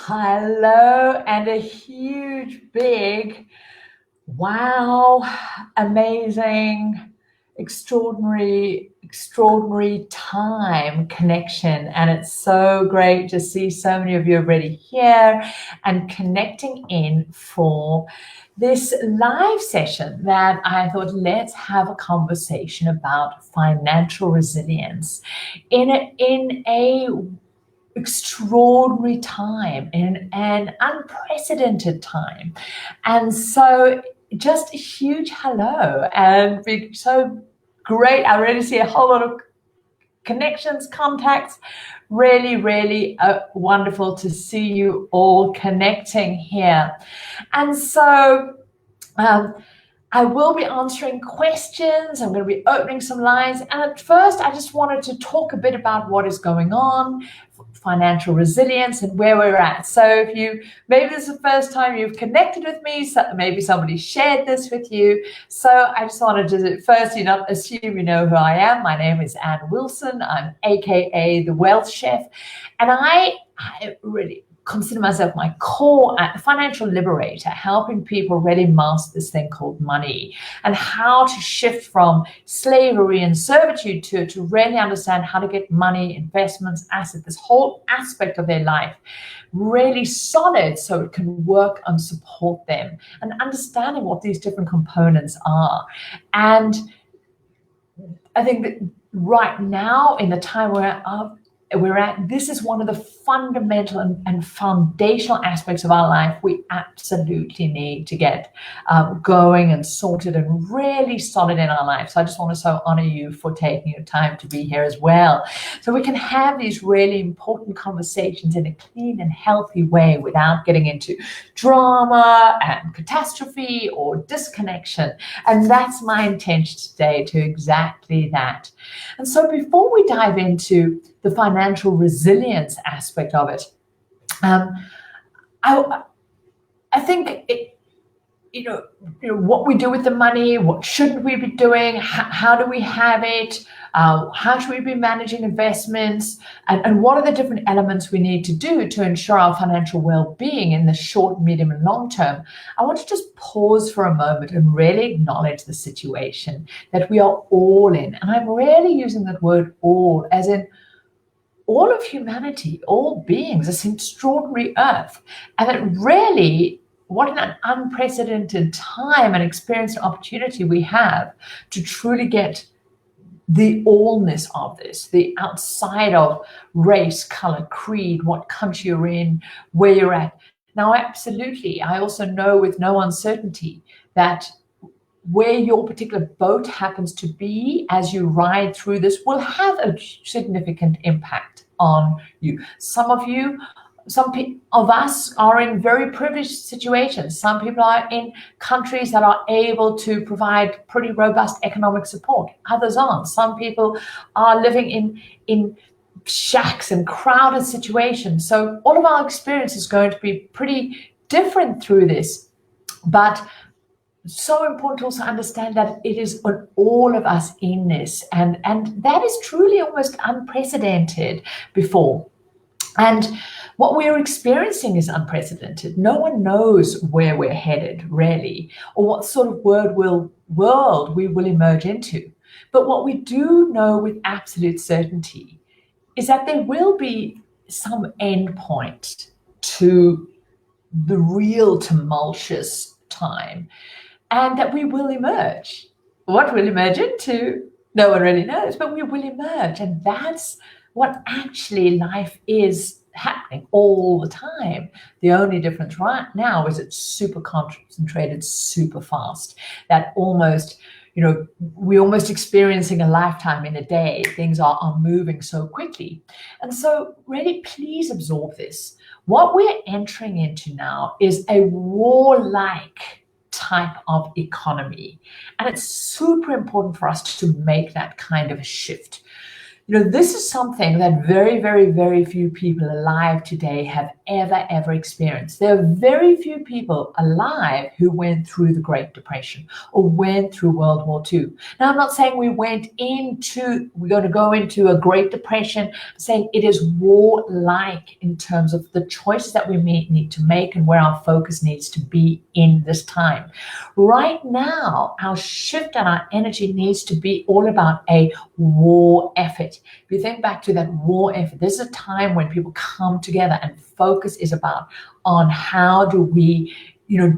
Hello, and a huge, big, wow, amazing, extraordinary time connection. And it's so great to see so many of you already here and connecting in for this live session that I thought, let's have a conversation about financial resilience in a extraordinary time, in an unprecedented time. And so just a huge hello, and so great. I really see a whole lot of connections, contacts. Really wonderful to see you all connecting here. And so I will be answering questions. I'm going to be opening some lines. And at first, I just wanted to talk a bit about what is going on, financial resilience, and where we're at. So if maybe this is the first time you've connected with me, so maybe somebody shared this with you. So I just wanted to first, not assume you know who I am. My name is Anne Wilson. I'm AKA the Wealth Chef. And I really consider myself my core financial liberator, helping people really master this thing called money and how to shift from slavery and servitude to really understand how to get money, investments, assets, this whole aspect of their life really solid so it can work and support them, and understanding what these different components are. And I think that right now, in the time we're at, this is one of the fundamental and foundational aspects of our life we absolutely need to get going and sorted and really solid in our life. So I just want to so honor you for taking your time to be here as well, so we can have these really important conversations in a clean and healthy way without getting into drama and catastrophe or disconnection. And that's my intention today, to exactly that. And so before we dive into the financial resilience aspect of it, I think what we do with the money, what shouldn't we be doing, how do we have it, how should we be managing investments, and what are the different elements we need to do to ensure our financial well-being in the short, medium, and long term. I want to just pause for a moment and really acknowledge the situation that we are all in. And I'm really using that word all as in all of humanity, all beings, this extraordinary earth. And that really, what an unprecedented time and experience and opportunity we have to truly get the allness of this, the outside of race, color, creed, what country you're in, where you're at. Now, absolutely, I also know with no uncertainty that where your particular boat happens to be as you ride through this will have a significant impact on you. Some of us are in very privileged situations. Some people are in countries that are able to provide pretty robust economic support. Others aren't. Some people are living in shacks and crowded situations. So all of our experience is going to be pretty different through this. But so important to also understand that it is on all of us in this, and that is truly almost unprecedented before. And what we're experiencing is unprecedented. No one knows where we're headed, really, or what sort of world we will emerge into. But what we do know with absolute certainty is that there will be some end point to the real tumultuous time, and that we will emerge. What we'll emerge into, no one really knows, but we will emerge. And that's what actually life is happening all the time. The only difference right now is it's super concentrated, super fast. That almost, we're almost experiencing a lifetime in a day. Things are moving so quickly. And so really, please absorb this. What we're entering into now is a warlike type of economy. And it's super important for us to make that kind of a shift. This is something that very, very, very few people alive today have ever experienced. There are very few people alive who went through the Great Depression or went through World War II. Now, I'm not saying we're going to go into a Great Depression. I'm saying it is war-like in terms of the choices that we need to make and where our focus needs to be in this time. Right now, our shift and our energy needs to be all about a war effort. If you think back to that war effort, this is a time when people come together and focus is about on how do we,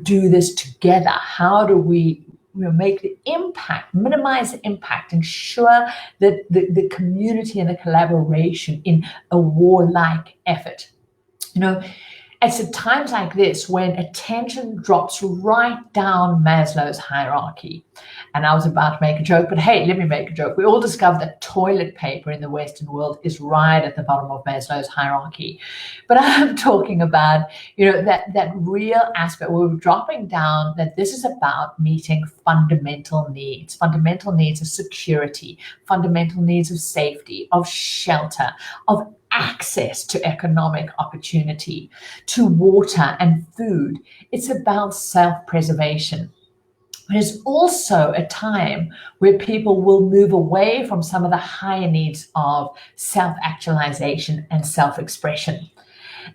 do this together? How do we make the impact, minimize the impact, ensure that the community and the collaboration in a war-like effort? It's at times like this when attention drops right down Maslow's hierarchy. And I was about to make a joke, but hey, let me make a joke. We all discovered that toilet paper in the Western world is right at the bottom of Maslow's hierarchy. But I'm talking about, that real aspect where we're dropping down, that this is about meeting fundamental needs of security, fundamental needs of safety, of shelter, of access to economic opportunity, to water and food. It's about self-preservation. It's also a time where people will move away from some of the higher needs of self-actualization and self-expression.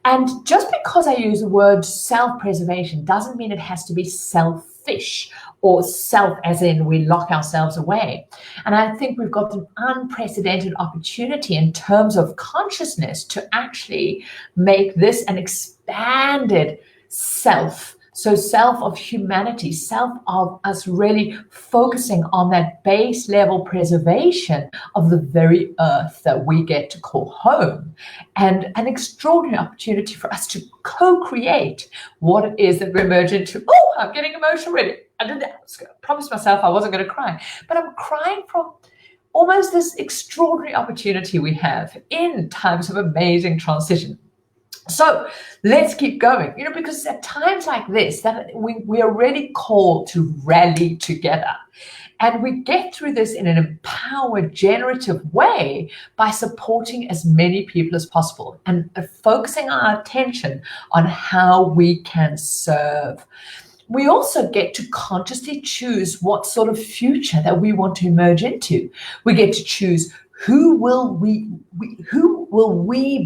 And just because I use the word self-preservation doesn't mean it has to be selfish or self as in we lock ourselves away. And I think we've got an unprecedented opportunity in terms of consciousness to actually make this an expanded self. So self of humanity, self of us really focusing on that base level preservation of the very earth that we get to call home, and an extraordinary opportunity for us to co-create what it is that we emerge into. Oh, I'm getting emotional already. I promised myself I wasn't going to cry, but I'm crying from almost this extraordinary opportunity we have in times of amazing transition. So let's keep going, because at times like this, that we are really called to rally together. And we get through this in an empowered, generative way by supporting as many people as possible and focusing our attention on how we can serve. We also get to consciously choose what sort of future that we want to emerge into. We get to choose who will we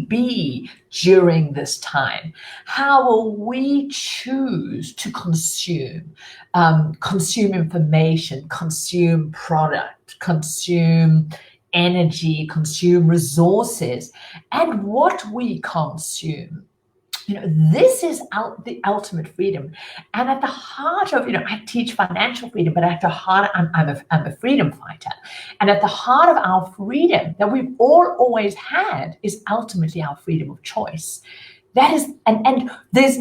be during this time? How will we choose to consume information, consume product, consume energy, consume resources, and what we consume? This is the ultimate freedom. And at the heart of, I teach financial freedom, but at the heart, I'm a freedom fighter. And at the heart of our freedom that we've always had is ultimately our freedom of choice. That is, and this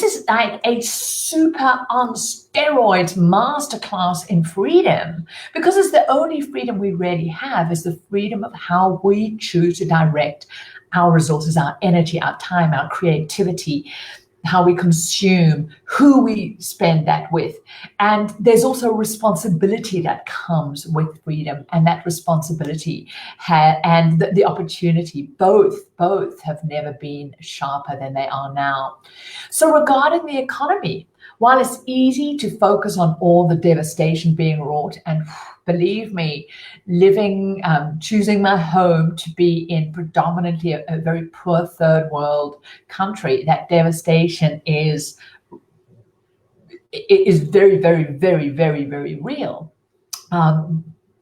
is like a super on steroids masterclass in freedom, because it's the only freedom we really have is the freedom of how we choose to direct our resources, our energy, our time, our creativity, how we consume, who we spend that with. And there's also a responsibility that comes with freedom, and that responsibility and the opportunity, both have never been sharper than they are now. So regarding the economy, while it's easy to focus on all the devastation being wrought, and believe me, choosing my home to be in predominantly a very poor third world country, that devastation is very, very, very, very, very real.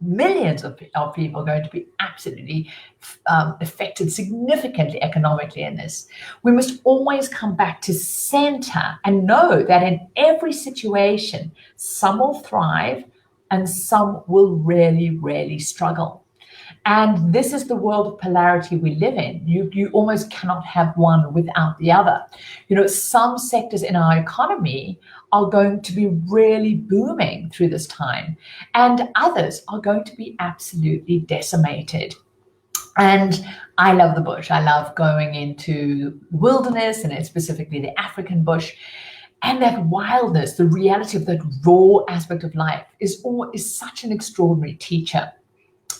Millions of people are going to be absolutely affected significantly economically in this. We must always come back to center and know that in every situation, some will thrive and some will really, really struggle. And this is the world of polarity we live in. You almost cannot have one without the other. Some sectors in our economy are going to be really booming through this time, and others are going to be absolutely decimated. And I love the bush. I love going into the wilderness, and specifically the African bush. And that wildness, the reality of that raw aspect of life is such an extraordinary teacher.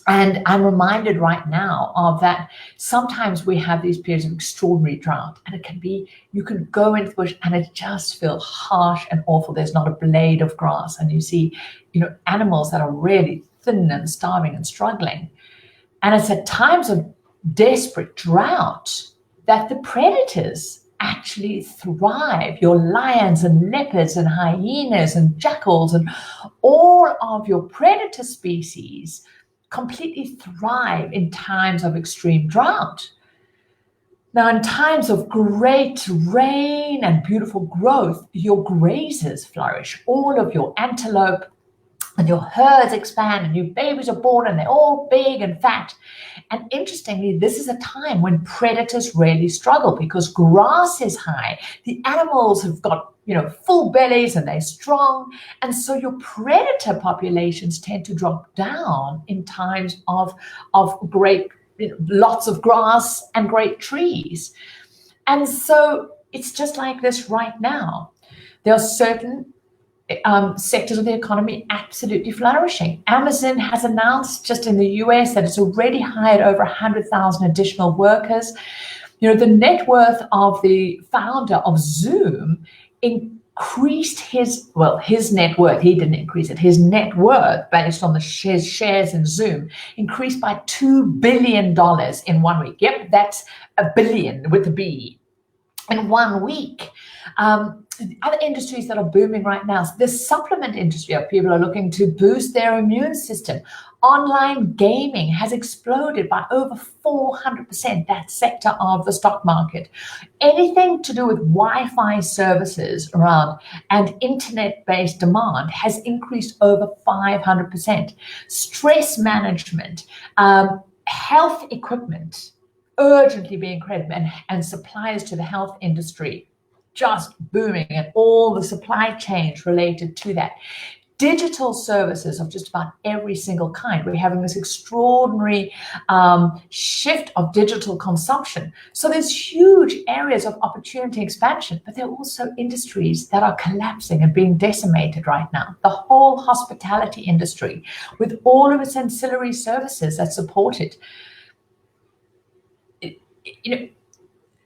And I'm reminded right now of that sometimes we have these periods of extraordinary drought, and it can be, you can go into the bush and it just feels harsh and awful. There's not a blade of grass, and you see, animals that are really thin and starving and struggling. And it's at times of desperate drought that the predators actually thrive. Your lions and leopards and hyenas and jackals and all of your predator species completely thrive in times of extreme drought. Now, in times of great rain and beautiful growth, your grazers flourish. All of your antelope and your herds expand and new babies are born and they're all big and fat. And interestingly, this is a time when predators really struggle because grass is high. The animals have got, full bellies and they're strong. And so your predator populations tend to drop down in times of great, lots of grass and great trees. And so it's just like this right now. There are certain sectors of the economy absolutely flourishing. Amazon has announced just in the US that it's already hired over 100,000 additional workers. The net worth of the founder of Zoom increased his net worth. He didn't increase it. His net worth based on the shares in Zoom increased by $2 billion in 1 week. Yep, that's a billion with a B in 1 week. Other industries that are booming right now, the supplement industry, people are looking to boost their immune system. Online gaming has exploded by over 400%, that sector of the stock market. Anything to do with Wi-Fi services around and internet-based demand has increased over 500%. Stress management, health equipment, urgently being credited, and suppliers to the health industry just booming, and all the supply chains related to that. Digital services of just about every single kind. We're having this extraordinary shift of digital consumption. So there's huge areas of opportunity expansion, but there are also industries that are collapsing and being decimated right now. The whole hospitality industry, with all of its ancillary services that support it.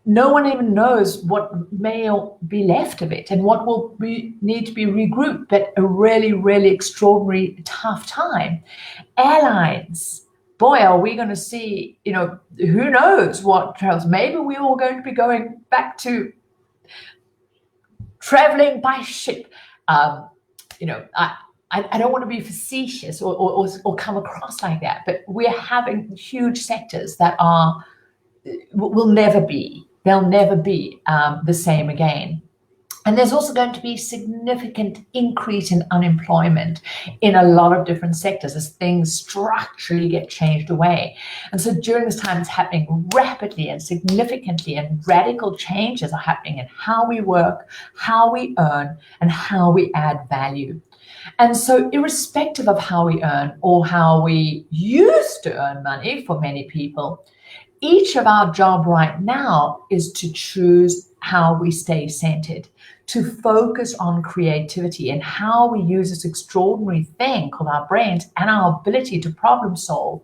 No one even knows what may be left of it and what will need to be regrouped, but a really, really extraordinary tough time. Airlines, boy, are we going to see, who knows what travels. Maybe we're all going to be going back to traveling by ship. I don't want to be facetious or come across like that, but we're having huge sectors that will never be. They'll never be the same again. And there's also going to be significant increase in unemployment in a lot of different sectors as things structurally get changed away. And so during this time, it's happening rapidly and significantly, and radical changes are happening in how we work, how we earn, and how we add value. And so irrespective of how we earn or how we used to earn money for many people, each of our job right now is to choose how we stay centered, to focus on creativity and how we use this extraordinary thing called our brains and our ability to problem solve,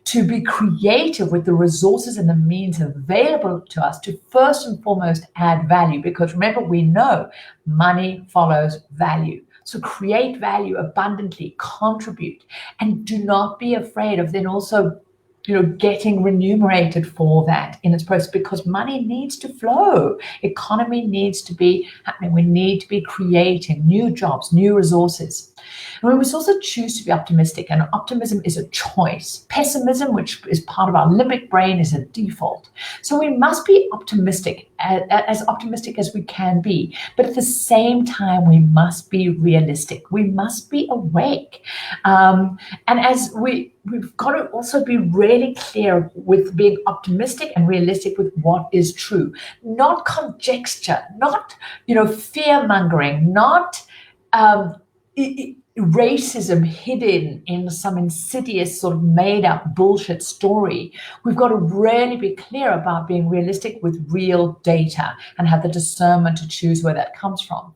to be creative with the resources and the means available to us to first and foremost add value. Because remember, we know money follows value. So create value abundantly, contribute, and do not be afraid of then also getting remunerated for that in its process, because money needs to flow. Economy needs to be happening. We need to be creating new jobs, new resources. And we must also choose to be optimistic, and optimism is a choice. Pessimism, which is part of our limbic brain, is a default. So we must be optimistic, as optimistic as we can be, but at the same time, we must be realistic. We must be awake. And as we've got to also be really clear with being optimistic and realistic with what is true, not conjecture, not fear mongering, not racism hidden in some insidious sort of made up bullshit story. We've got to really be clear about being realistic with real data and have the discernment to choose where that comes from.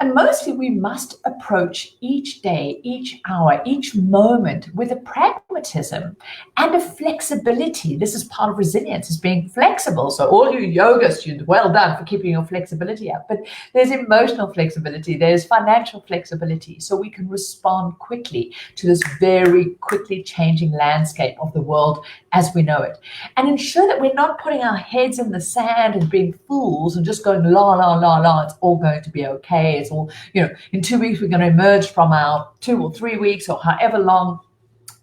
And mostly we must approach each day, each hour, each moment with a pragmatism and a flexibility. This is part of resilience, is being flexible. So all you yoga students, well done for keeping your flexibility up. But there's emotional flexibility, there's financial flexibility. So we can respond quickly to this very quickly changing landscape of the world as we know it. And ensure that we're not putting our heads in the sand and being fools and just going la, la, la, la, it's all going to be okay. It's all, in 2 weeks, we're going to emerge from our 2 or 3 weeks or however long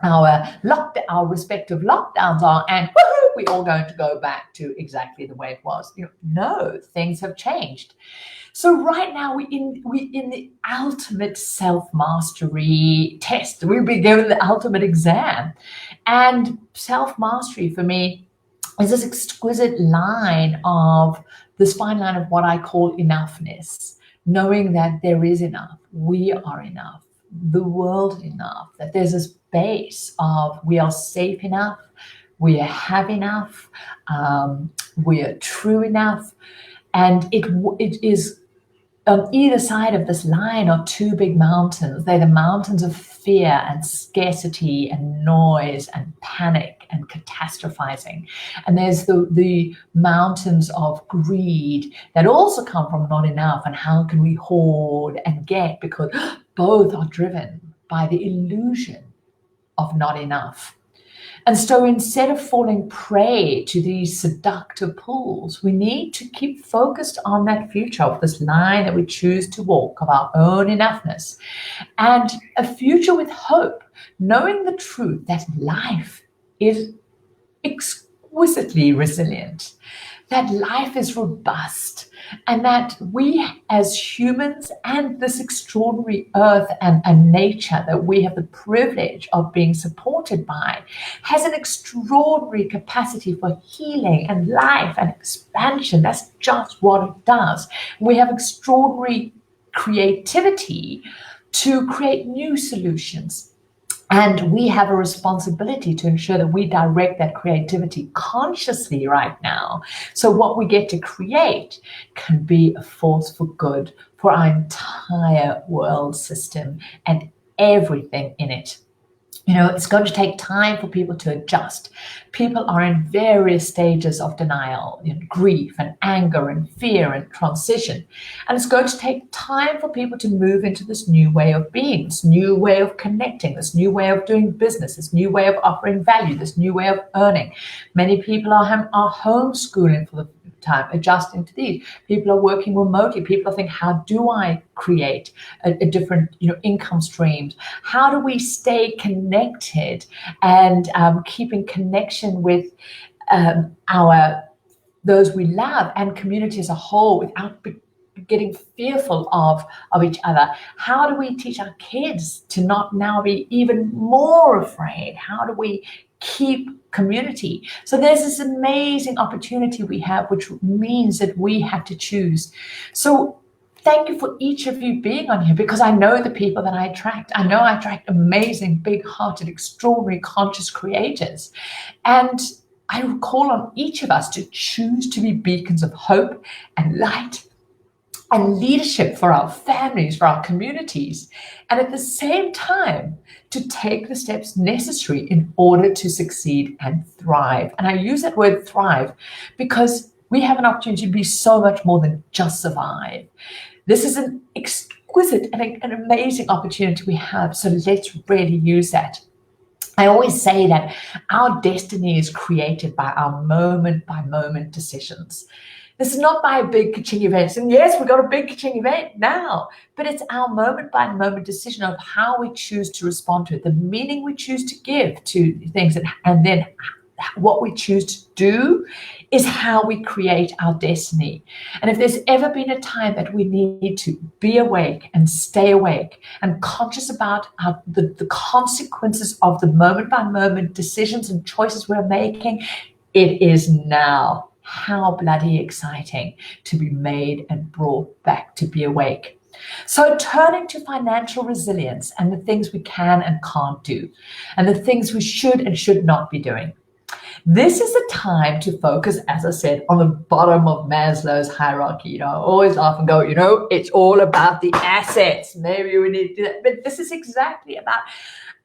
our respective lockdowns are, and woohoo, we're all going to go back to exactly the way it was. No, things have changed. So right now we're in the ultimate self-mastery test. We've been given the ultimate exam. And self-mastery for me is this exquisite line of this fine line of what I call enoughness, knowing that there is enough, we are enough, the world enough, that there's this base of we are safe enough, we have enough, we are true enough. And it is on either side of this line are two big mountains. They're the mountains of fear and scarcity and noise and panic and catastrophizing. And there's the mountains of greed that also come from not enough and how can we hoard and get, because both are driven by the illusion of not enough. And so instead of falling prey to these seductive pools, we need to keep focused on that future of this line that we choose to walk, of our own enoughness, and a future with hope, knowing the truth that life is exquisitely resilient, that life is robust, and that we as humans and this extraordinary earth and nature that we have the privilege of being supported by has an extraordinary capacity for healing and life and expansion. That's just what it does. We have extraordinary creativity to create new solutions. And we have a responsibility to ensure that we direct that creativity consciously right now. So what we get to create can be a force for good for our entire world system and everything in it. It's going to take time for people to adjust. People are in various stages of denial, grief and anger and fear and transition. And it's going to take time for people to move into this new way of being, this new way of connecting, this new way of doing business, this new way of offering value, this new way of earning. Many people are homeschooling for the time, adjusting to these. People are working remotely. People are thinking, how do I create a different income streams? How do we stay connected and keeping connection with those we love and community as a whole without getting fearful of each other? How do we teach our kids to not now be even more afraid? How do we keep community? So there's this amazing opportunity we have, which means that we have to choose. So thank you for each of you being on here, because I know the people that I attract. I know I attract amazing, big-hearted, extraordinary, conscious creators. And I call on each of us to choose to be beacons of hope and light and leadership for our families, for our communities, and at the same time, to take the steps necessary in order to succeed and thrive. And I use that word thrive because we have an opportunity to be so much more than just survive. This is an exquisite and an amazing opportunity we have, so let's really use that. I always say that our destiny is created by our moment-by-moment decisions. This is not by a big ka-ching event. And yes, we've got a big ka-ching event now, but it's our moment-by-moment decision of how we choose to respond to it, the meaning we choose to give to things, and then what we choose to do is how we create our destiny. And if there's ever been a time that we need to be awake and stay awake and conscious about the consequences of the moment-by-moment decisions and choices we're making, it is now. How bloody exciting to be made and brought back to be awake. So turning to financial resilience and the things we can and can't do, and the things we should and should not be doing. This is the time to focus, as I said, on the bottom of Maslow's hierarchy. I always often go, it's all about the assets. Maybe we need to do that. But this is exactly about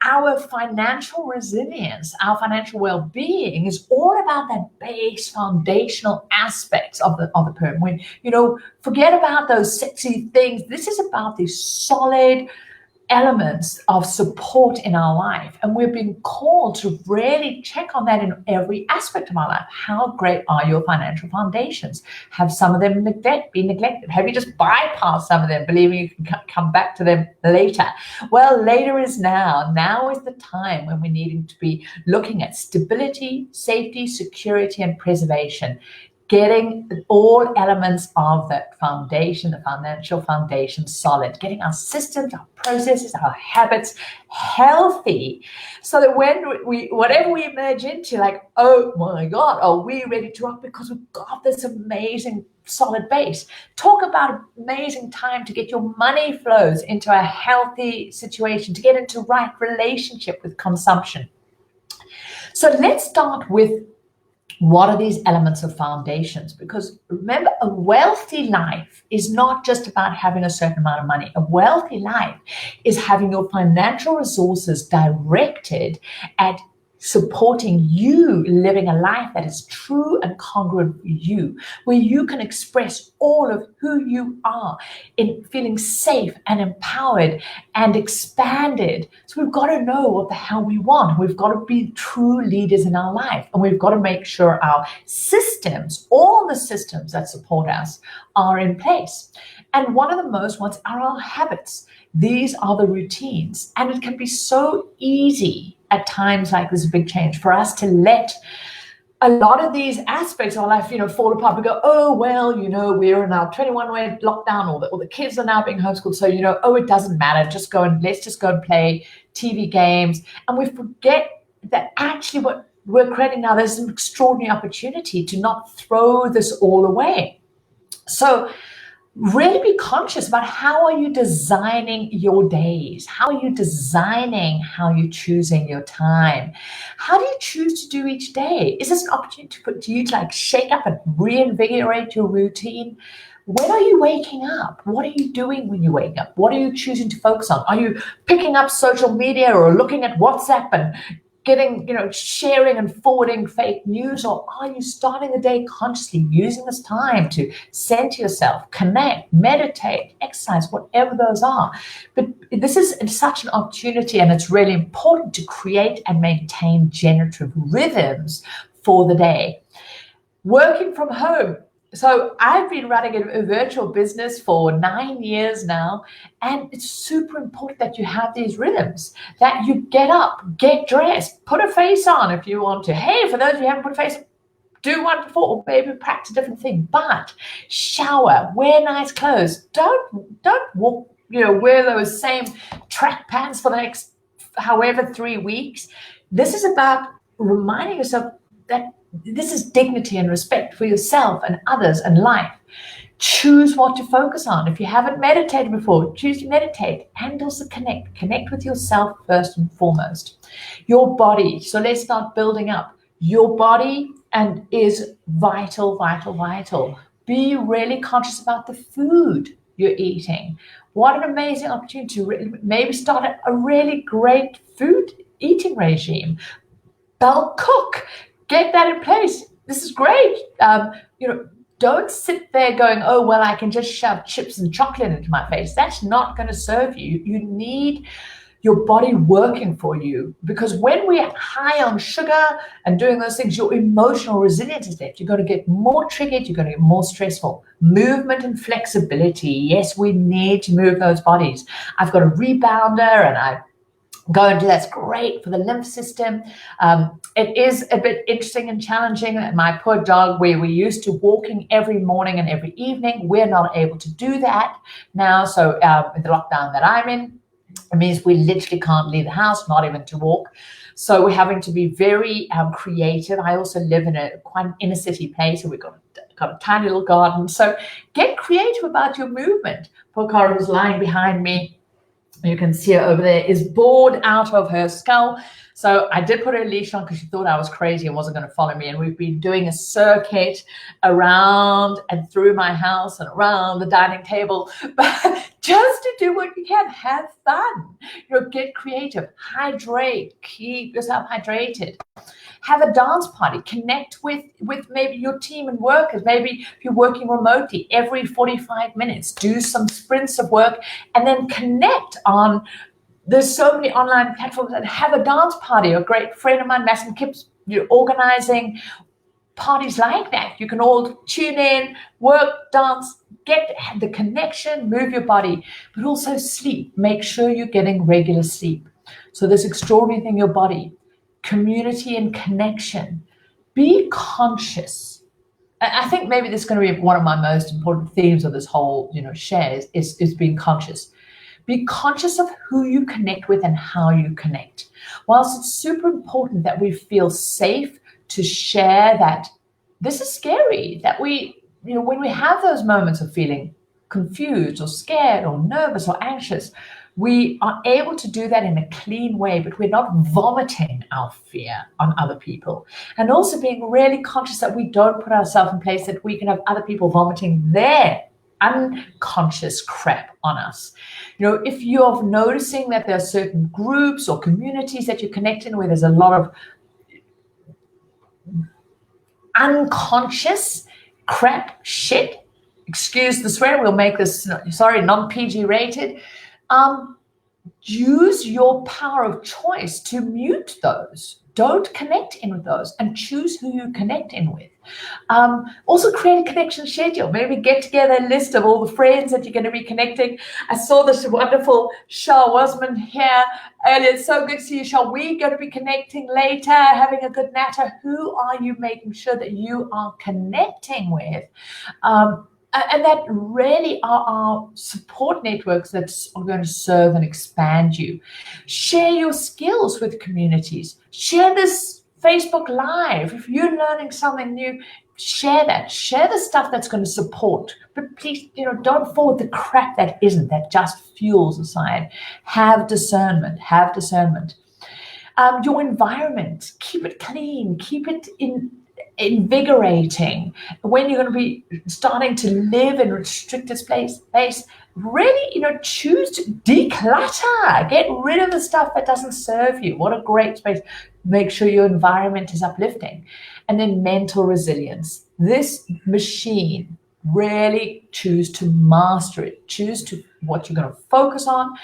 our financial resilience, our financial well-being is all about that base foundational aspects of the pyramid. When, forget about those sexy things. This is about the solid elements of support in our life, and we're being called to really check on that in every aspect of our life. How great are your financial foundations? Have some of them been neglected? Have you just bypassed some of them, believing you can come back to them later? Well, later is now. Now is the time when we're needing to be looking at stability, safety, security, and preservation. Getting all elements of that foundation, the financial foundation, solid, getting our systems, our processes, our habits healthy, so that when whatever we emerge into, like, oh my God, are we ready to rock? Because we've got this amazing solid base. Talk about amazing time to get your money flows into a healthy situation, to get into right relationship with consumption. So let's start with, what are these elements of foundations? Because remember, a wealthy life is not just about having a certain amount of money. A wealthy life is having your financial resources directed at supporting you living a life that is true and congruent for you, where you can express all of who you are in feeling safe and empowered and expanded. So we've got to know what the hell we want. We've got to be true leaders in our life, and we've got to make sure our systems, all the systems that support us, are in place. And one of the most ones are our habits. These are the routines, and it can be so easy at times like this big change for us to let a lot of these aspects of our life, fall apart. We go, oh, well, we're in our 21-day lockdown, or the kids are now being homeschooled. So, it doesn't matter. Let's just go and play TV games. And we forget that actually what we're creating now, there's an extraordinary opportunity to not throw this all away. So really be conscious about, how are you designing your days? How are you designing how you're choosing your time? How do you choose to do each day? Is this an opportunity for you to shake up and reinvigorate your routine? When are you waking up? What are you doing when you wake up? What are you choosing to focus on? Are you picking up social media or looking at WhatsApp and getting, sharing and forwarding fake news? Or are you starting the day consciously, using this time to center yourself, connect, meditate, exercise, whatever those are? But this is such an opportunity, and it's really important to create and maintain generative rhythms for the day. Working from home. So I've been running a virtual business for 9 years now, and it's super important that you have these rhythms, that you get up, get dressed, put a face on if you want to. Hey, for those of you who haven't put a face on, do one before, or maybe practice a different thing, but shower, wear nice clothes. Don't walk, wear those same track pants for the next however 3 weeks. This is about reminding yourself that this is dignity and respect for yourself and others and life. Choose what to focus on. If you haven't meditated before, choose to meditate, and also connect with yourself first and foremost. Your body. So let's start building up. Your body and is vital. Be really conscious about the food you're eating. What an amazing opportunity to maybe start a really great food eating regime. Bulk cook. Get that in place. This is great. Don't sit there going, oh, well, I can just shove chips and chocolate into my face. That's not going to serve you. You need your body working for you, because when we're high on sugar and doing those things, your emotional resilience is left. You're going to get more triggered. You're going to get more stressful. Movement and flexibility. Yes, we need to move those bodies. I've got a rebounder, and I go and do that's great for the lymph system. It is a bit interesting and challenging. My poor dog, where we used to walking every morning and every evening, we're not able to do that now. So in the lockdown that I'm in, it means we literally can't leave the house, not even to walk. So we're having to be very creative. I also live in a quite inner city place, so we've got a tiny little garden. So get creative about your movement. Poor Cara, who's lying behind me, you can see her over there, is bored out of her skull. So I did put a leash on because she thought I was crazy and wasn't going to follow me. And we've been doing a circuit around and through my house and around the dining table, but just to do what you can, have fun, get creative, hydrate, keep yourself hydrated. Have a dance party, connect with maybe your team and workers. Maybe if you're working remotely, every 45 minutes, do some sprints of work and then connect on. There's so many online platforms that have a dance party. A great friend of mine, Mass and Kips, you're organizing parties like that. You can all tune in, work, dance, get the connection, move your body, but also sleep. Make sure you're getting regular sleep. So this extraordinary thing, your body, community and connection. Be conscious. I think maybe this is going to be one of my most important themes of this whole, share is being conscious. Be conscious of who you connect with and how you connect. Whilst it's super important that we feel safe to share that this is scary, that we, when we have those moments of feeling confused or scared or nervous or anxious, we are able to do that in a clean way, but we're not vomiting our fear on other people. And also being really conscious that we don't put ourselves in place that we can have other people vomiting their unconscious crap on us. If you're noticing that there are certain groups or communities that you're connecting with, there's a lot of unconscious crap shit. Excuse the swear, we'll make this, non-PG rated. Use your power of choice to mute those. Don't connect in with those and choose who you connect in with. Also create a connection schedule. Maybe get together a list of all the friends that you're going to be connecting. I saw this wonderful Shah Wasman here earlier. It's so good to see you, Shah. We're going to be connecting later, having a good natter. Who are you making sure that you are connecting with? And that really are our support networks that are going to serve and expand you. Share your skills with communities. Share this Facebook Live. If you're learning something new, share that. Share the stuff that's going to support. But please, don't forward the crap that isn't, that just fuels the side. Have discernment. Have discernment. Your environment, keep it clean. Keep it invigorating. When you're going to be starting to live in restricted space, really, choose to declutter. Get rid of the stuff that doesn't serve you. What a great space. Make sure your environment is uplifting. And then mental resilience. This machine, really choose to master it. Choose to what you're going to focus on.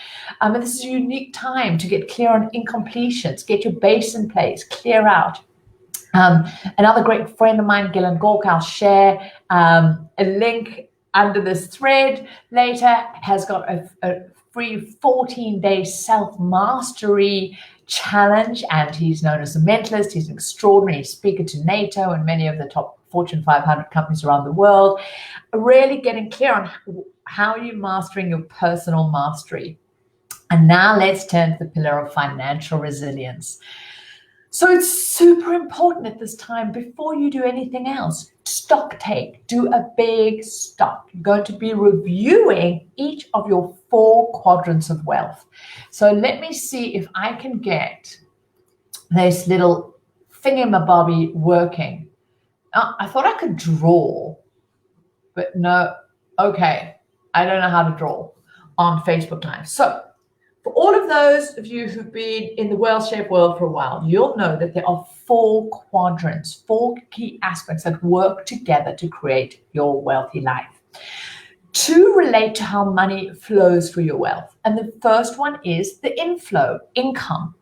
And this is a unique time to get clear on incompletions. Get your base in place. Clear out. Another great friend of mine, Gillian Gork, I'll share a link under this thread later, has got a free 14-day self-mastery challenge, and he's known as a mentalist. He's an extraordinary speaker to NATO and many of the top Fortune 500 companies around the world, really getting clear on how you're mastering your personal mastery. And now let's turn to the pillar of financial resilience. So it's super important at this time, before you do anything else, stock take, do a big stock. You're going to be reviewing each of your 4 quadrants of wealth. So let me see if I can get this little thingamabobby working. I thought I could draw, but no. Okay, I don't know how to draw on Facebook Live. So for all of those of you who've been in the well-shaped world for a while, you'll know that there are 4 quadrants, 4 key aspects that work together to create your wealthy life. 2 relate to how money flows through your wealth. And the first one is the inflow, income.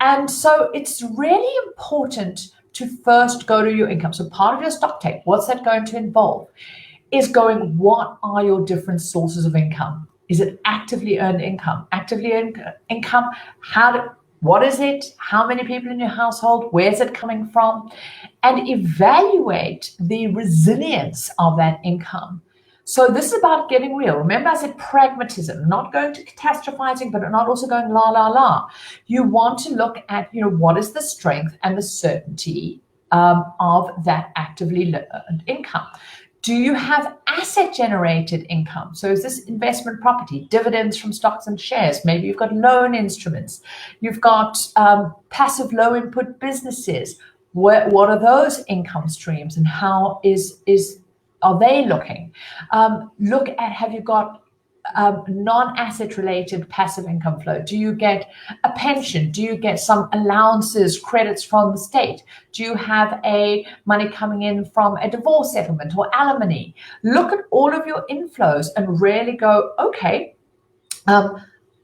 And so it's really important to first go to your income. So part of your stock take, what's that going to involve? Is going, what are your different sources of income? Is it actively earned income? Actively earned income, what is it? How many people in your household? Where's it coming from? And evaluate the resilience of that income. So this is about getting real. Remember, I said pragmatism, not going to catastrophizing, but not also going la, la, la. You want to look at, what is the strength and the certainty of that actively earned income. Do you have asset generated income? So is this investment property, dividends from stocks and shares? Maybe you've got loan instruments. You've got passive low input businesses. What are those income streams, and how are they looking? Look at, have you got non-asset related passive income flow? Do you get a pension? Do you get some allowances, credits from the state? Do you have money coming in from a divorce settlement or alimony? Look at all of your inflows and really go, okay,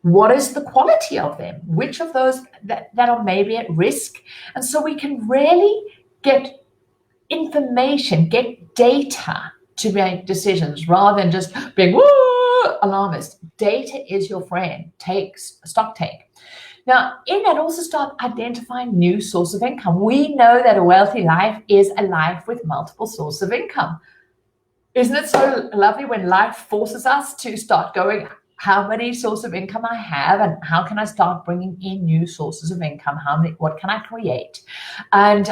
what is the quality of them? Which of those that are maybe at risk? And so we can really get information, get data to make decisions rather than just being alarmist. Data is your friend. Stock take. Now, in that, also start identifying new source of income. We know that a wealthy life is a life with multiple sources of income. Isn't it so lovely when life forces us to start going, how many sources of income I have, and how can I start bringing in new sources of income? What can I create? And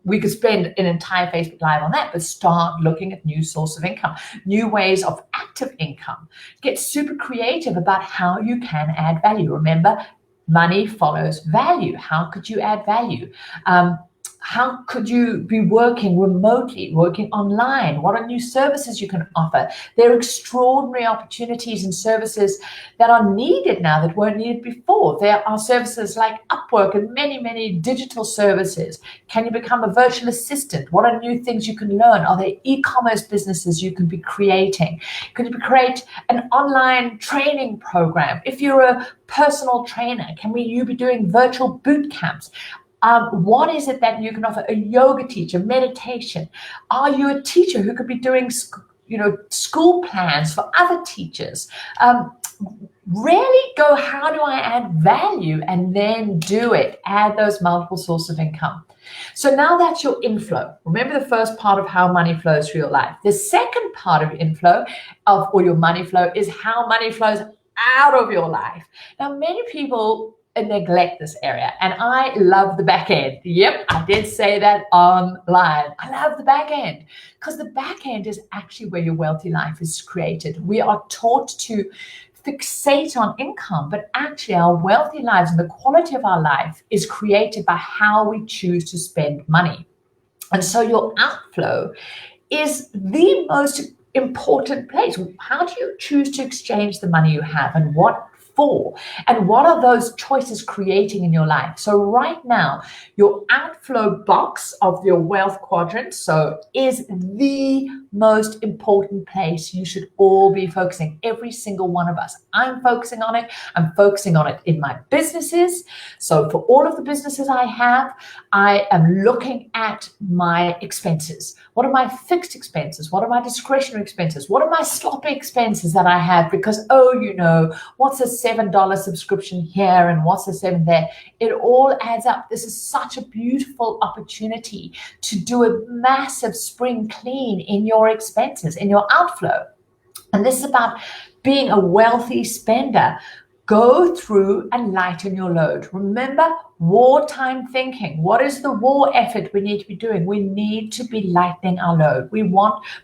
we could spend an entire Facebook Live on that, but start looking at new source of income, new ways of active income. Get super creative about how you can add value. Remember, money follows value. How could you add value? How could you be working remotely, working online? What are new services you can offer? There are extraordinary opportunities and services that are needed now that weren't needed before. There are services like Upwork and many, many digital services. Can you become a virtual assistant? What are new things you can learn? Are there e-commerce businesses you can be creating? Could you create an online training program? If you're a personal trainer, you be doing virtual boot camps? What is it that you can offer? A yoga teacher, meditation? Are you a teacher who could be doing, school plans for other teachers? Really go, how do I add value? And then do it. Add those multiple sources of income. So now that's your inflow. Remember the first part of how money flows through your life. The second part of inflow or your money flow is how money flows out of your life. Now, many people neglect this area, and I love the back end. Yep, I did say that online. I love the back end because the back end is actually where your wealthy life is created. We are taught to fixate on income, but actually our wealthy lives and the quality of our life is created by how we choose to spend money. And so your outflow is the most important place. How do you choose to exchange the money you have, and what for? And what are those choices creating in your life? So right now, your outflow box of your wealth quadrant is the most important place you should all be focusing, every single one of us. I'm focusing on it. I'm focusing on it in my businesses. So for all of the businesses I have, I am looking at my expenses. What are my fixed expenses? What are my discretionary expenses? What are my sloppy expenses that I have? Because, what's a $7 subscription here and what's a $7 there? It all adds up. This is such a beautiful opportunity to do a massive spring clean in your expenses, in your outflow. And this is about being a wealthy spender. Go through and lighten your load. Remember, wartime thinking. What is the war effort we need to be doing? We need to be lightening our load.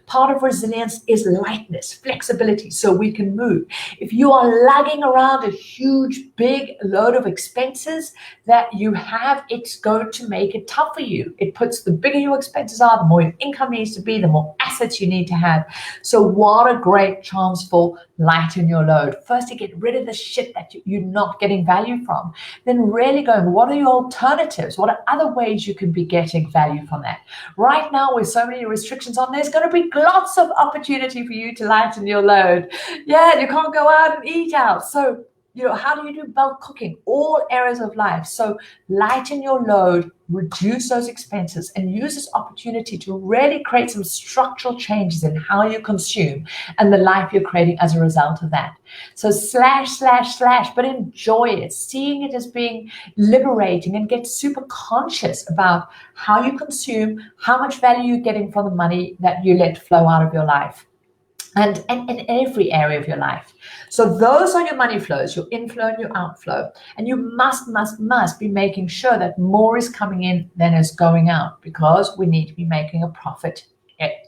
Part of resilience is lightness, flexibility, so we can move. If you are lugging around a huge, big load of expenses that you have, it's going to make it tough for you. The bigger your expenses are, the more your income needs to be, the more assets you need to have. So what a great chance for lighten your load. First, to get rid of the shit that you're not getting value from. Then really going, what are your alternatives? What are other ways you can be getting value from that? Right now, with so many restrictions on, there's going to be lots of opportunity for you to lighten your load. Yeah, you can't go out and eat out. So, how do you do bulk cooking? All areas of life. So lighten your load, reduce those expenses, and use this opportunity to really create some structural changes in how you consume and the life you're creating as a result of that. So slash, but enjoy it, seeing it as being liberating, and get super conscious about how you consume, how much value you're getting from the money that you let flow out of your life. And in every area of your life. So those are your money flows, your inflow and your outflow. And you must be making sure that more is coming in than is going out, because we need to be making a profit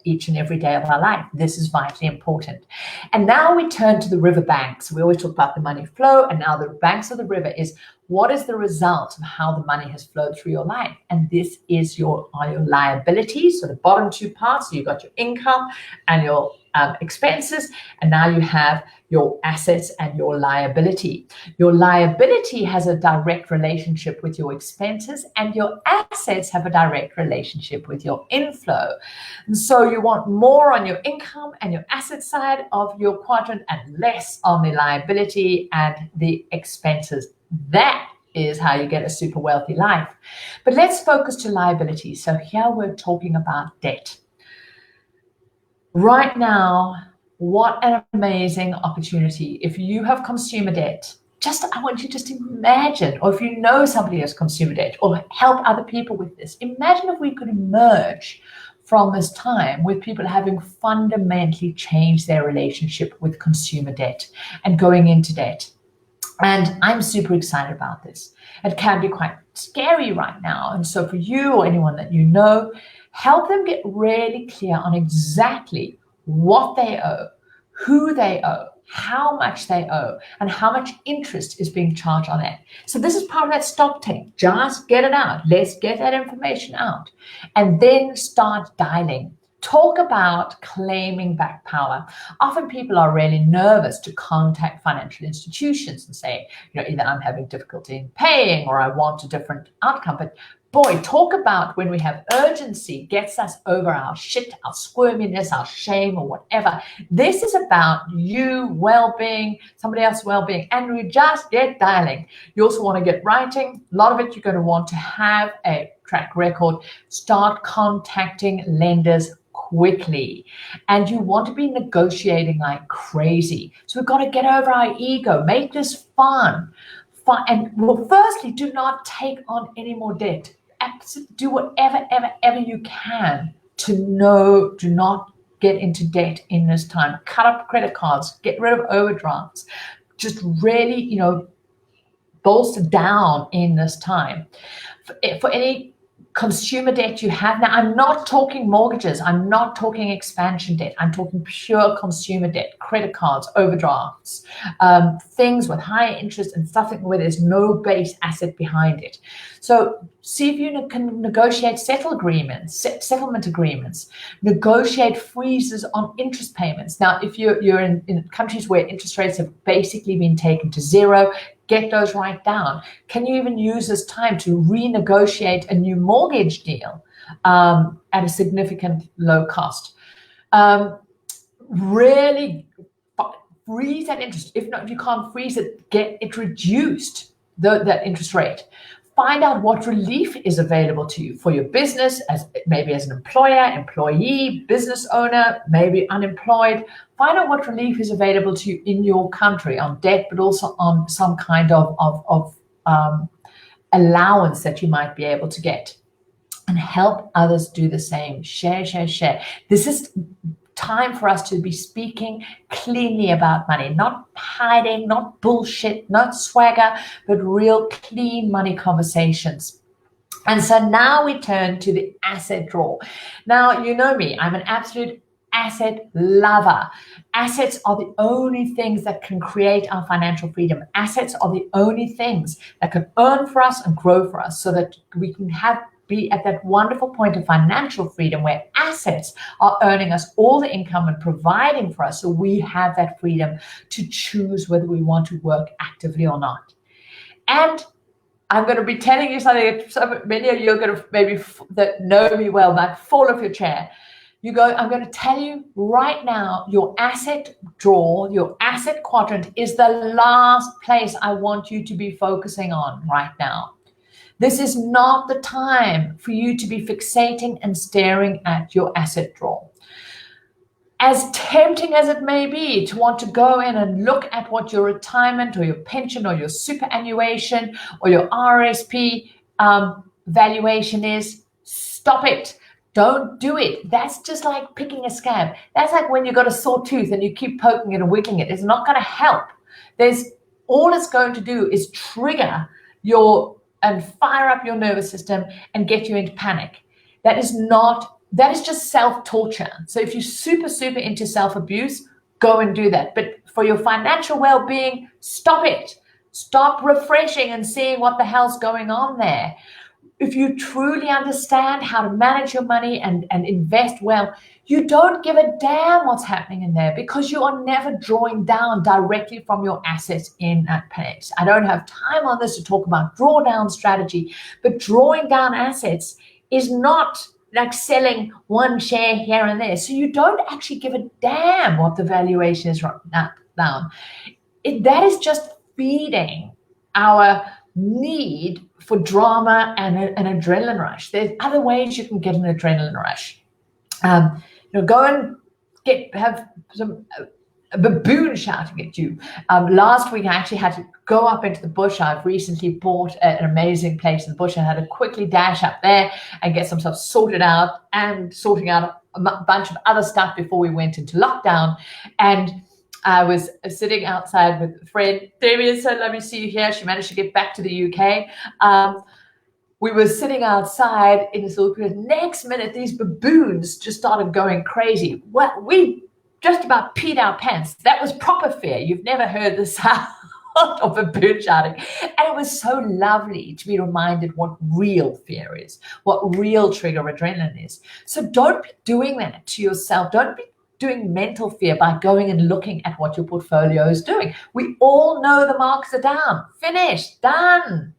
each and every day of our life. This is vitally important. And now we turn to the river banks. We always talk about the money flow, and now the banks of the river is what is the result of how the money has flowed through your life. And this is your liabilities. So the bottom two parts, so you've got your income and your expenses, and now you have your assets and your liability. Your liability has a direct relationship with your expenses, and your assets have a direct relationship with your inflow. And so you want more on your income and your asset side of your quadrant and less on the liability and the expenses. That is how you get a super wealthy life. But let's focus to liability. So here we're talking about debt. Right now, what an amazing opportunity. If you have consumer debt, I want you to just imagine, or if you know somebody has consumer debt, or help other people with this, imagine if we could emerge from this time with people having fundamentally changed their relationship with consumer debt and going into debt. And I'm super excited about this. It can be quite scary right now. And so for you or anyone that you know, help them get really clear on exactly what they owe, who they owe, how much they owe, and how much interest is being charged on it. So this is part of that stock take. Just get it out. Let's get that information out. And then start dialing. Talk about claiming back power. Often people are really nervous to contact financial institutions and say, either I'm having difficulty in paying or I want a different outcome. But boy, talk about when we have urgency gets us over our shit, our squirminess, our shame, or whatever. This is about you well-being, somebody else's well-being, and we just get dialing. You also want to get writing. A lot of it you're going to want to have a track record. Start contacting lenders quickly, and you want to be negotiating like crazy. So we've got to get over our ego, make this fun. And well, firstly, do not take on any more debt. Do whatever ever you can to do not get into debt in this time. Cut up credit cards, get rid of overdrafts, just really, bolster down in this time. For any consumer debt you have now, I'm not talking mortgages, I'm not talking expansion debt, I'm talking pure consumer debt, credit cards, overdrafts, things with high interest and stuff where there's no base asset behind it. So see if you can negotiate settlement agreements, negotiate freezes on interest payments. Now, if you're in countries where interest rates have basically been taken to zero, get those right down. Can you even use this time to renegotiate a new mortgage deal at a significant low cost? Really freeze that interest. If you can't freeze it, get it reduced, that interest rate. Find out what relief is available to you for your business, maybe as an employer, employee, business owner, maybe unemployed. Find out what relief is available to you in your country on debt, but also on some kind of allowance that you might be able to get. And help others do the same. Share. This is time for us to be speaking cleanly about money, not hiding, not bullshit, not swagger, but real clean money conversations. And so now we turn to the asset draw. Now, you know me, I'm an absolute asset lover. Assets are the only things that can create our financial freedom. Assets are the only things that can earn for us and grow for us so that we can be at that wonderful point of financial freedom where assets are earning us all the income and providing for us, so we have that freedom to choose whether we want to work actively or not. And I'm going to be telling you something that so many of you are going to maybe that know me well might fall off your chair. I'm going to tell you right now, your asset draw, your asset quadrant is the last place I want you to be focusing on right now. This is not the time for you to be fixating and staring at your asset draw. As tempting as it may be to want to go in and look at what your retirement or your pension or your superannuation or your RSP valuation is, stop it. Don't do it. That's just like picking a scab. That's like when you've got a sore tooth and you keep poking it and wiggling it. It's not going to help. All it's going to do is trigger and fire up your nervous system and get you into panic. That is not that is just self-torture. So if you're super, super into self-abuse, go and do that. But for your financial well-being, stop it. Stop refreshing and seeing what the hell's going on there. If you truly understand how to manage your money and invest well, you don't give a damn what's happening in there because you are never drawing down directly from your assets in that place. I don't have time on this to talk about drawdown strategy, but drawing down assets is not like selling one share here and there. So you don't actually give a damn what the valuation is right now. That is just feeding our need for drama and an adrenaline rush. There's other ways you can get an adrenaline rush. Go and have some a baboon shouting at you. Last week, I actually had to go up into the bush. I've recently bought an amazing place in the bush. I had to quickly dash up there and get some stuff sorted out and sorting out a bunch of other stuff before we went into lockdown. And I was sitting outside with a friend. Damien said, "Let me see you here." She managed to get back to the UK. We were sitting outside in this little period. Next minute, these baboons just started going crazy. Well, we just about peed our pants. That was proper fear. You've never heard the sound of a baboon shouting. And it was so lovely to be reminded what real fear is, what real trigger adrenaline is. So don't be doing that to yourself. Don't be doing mental fear by going and looking at what your portfolio is doing. We all know the markets are down. Finished. Done.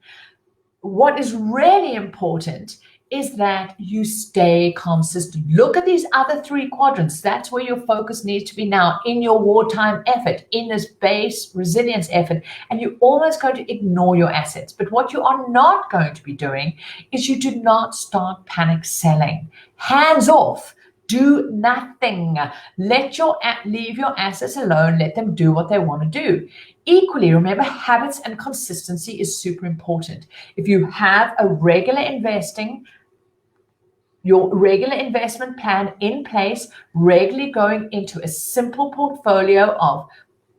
What is really important is that you stay consistent. Look at these other three quadrants. That's where your focus needs to be now in your wartime effort, in this base resilience effort. And you're almost going to ignore your assets. But what you are not going to be doing is you do not start panic selling. Hands off. Do nothing. Leave your assets alone. Let them do what they want to do. Equally, remember, habits and consistency is super important. If you have a your regular investment plan in place, regularly going into a simple portfolio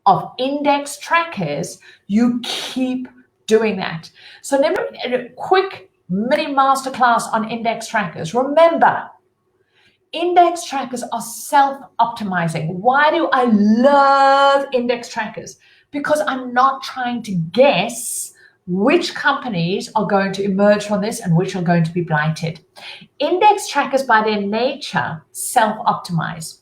of index trackers, you keep doing that. So remember, a quick mini masterclass on index trackers. Remember, index trackers are self-optimizing. Why do I love index trackers? Because I'm not trying to guess which companies are going to emerge from this and which are going to be blighted. Index trackers, by their nature, self-optimize.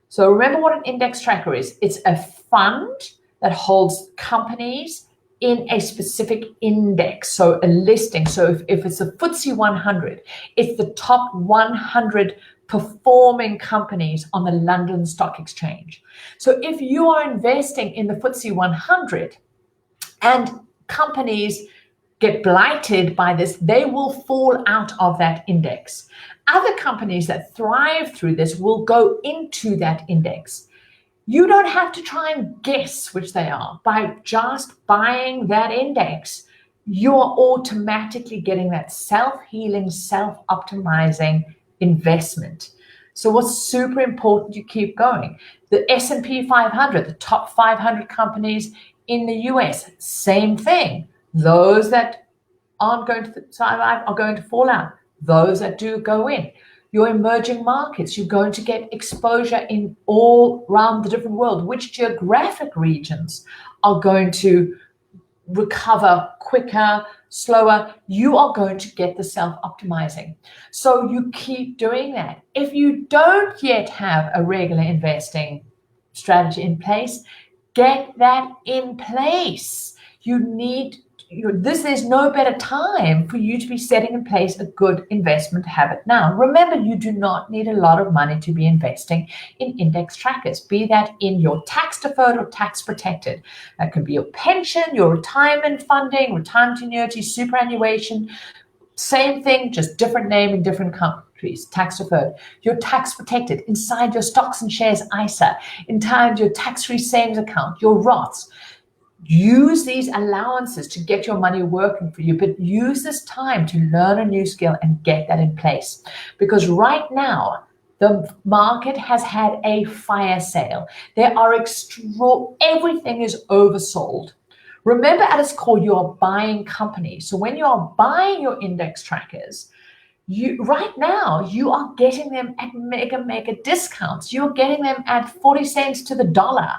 So remember what an index tracker is. It's a fund that holds companies in a specific index, so a listing. So if it's a FTSE 100, it's the top 100 performing companies on the London Stock Exchange. So if you are investing in the FTSE 100 and companies get blighted by this, they will fall out of that index. Other companies that thrive through this will go into that index. You don't have to try and guess which they are. By just buying that index, you're automatically getting that self-healing, self-optimizing investment. So what's super important, you keep going. The S&P 500, the top 500 companies in the US, same thing. Those that aren't going to survive are going to fall out. Those that do go in. Your emerging markets, you're going to get exposure in all around the different world. Which geographic regions are going to recover quicker, slower? You are going to get the self-optimizing. So you keep doing that. If you don't yet have a regular investing strategy in place, get that in place. There's no better time for you to be setting in place a good investment habit now. Remember, you do not need a lot of money to be investing in index trackers, be that in your tax deferred or tax protected. That could be your pension, your retirement funding, retirement annuity, superannuation. Same thing, just different name in different countries. Tax deferred. Your tax protected inside your stocks and shares ISA, inside your tax-free savings account, your Roths. Use these allowances to get your money working for you, but use this time to learn a new skill and get that in place. Because right now, the market has had a fire sale. Everything is oversold. Remember, at its core, you are buying companies. So when you are buying your index trackers, you right now you are getting them at mega discounts. You're getting them at 40 cents to the dollar.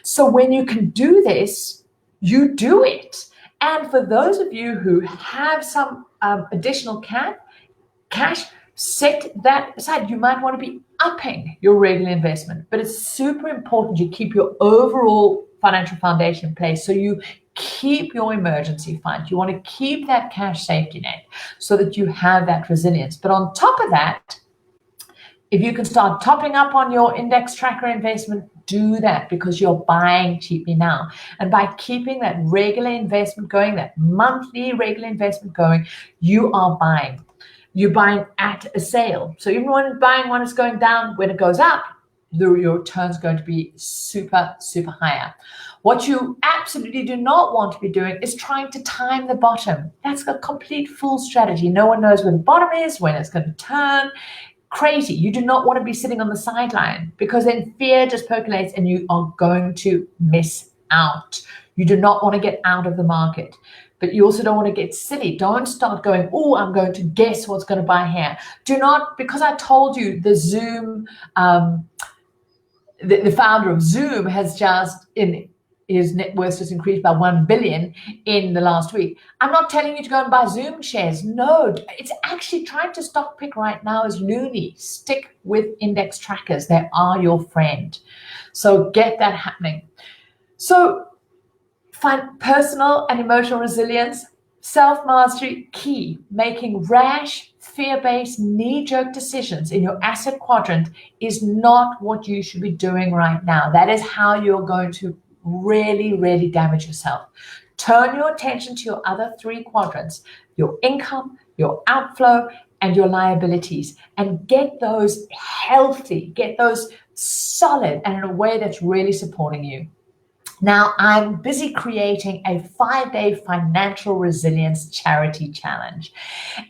So when you can do this, you do it. And for those of you who have some additional cash, set that aside. You might want to be upping your regular investment, but it's super important you keep your overall financial foundation in place. So you keep your emergency fund. You want to keep that cash safety net so that you have that resilience. But on top of that, if you can start topping up on your index tracker investment, do that, because you're buying cheaply now. And by keeping that regular investment going, that monthly regular investment going, you are buying. You're buying at a sale. So even when buying one is going down, when it goes up, your return's going to be super, super higher. What you absolutely do not want to be doing is trying to time the bottom. That's a complete fool strategy. No one knows where the bottom is, when it's going to turn. Crazy. You do not want to be sitting on the sideline, because then fear just percolates and you are going to miss out. You do not want to get out of the market, but you also don't want to get silly. Don't start going, oh, I'm going to guess what's going to buy here. Do not, because I told you the Zoom, the founder of Zoom has just, his net worth just increased by 1 billion in the last week. I'm not telling you to go and buy Zoom shares. No, it's actually trying to stock pick right now is loony. Stick with index trackers. They are your friend. So get that happening. So find personal and emotional resilience, self-mastery, key. Making rash, fear-based, knee-jerk decisions in your asset quadrant is not what you should be doing right now. That is how you're going to really, really damage yourself. Turn your attention to your other three quadrants, your income, your outflow, and your liabilities, and get those healthy, get those solid, and in a way that's really supporting you. Now, I'm busy creating a 5-day financial resilience charity challenge.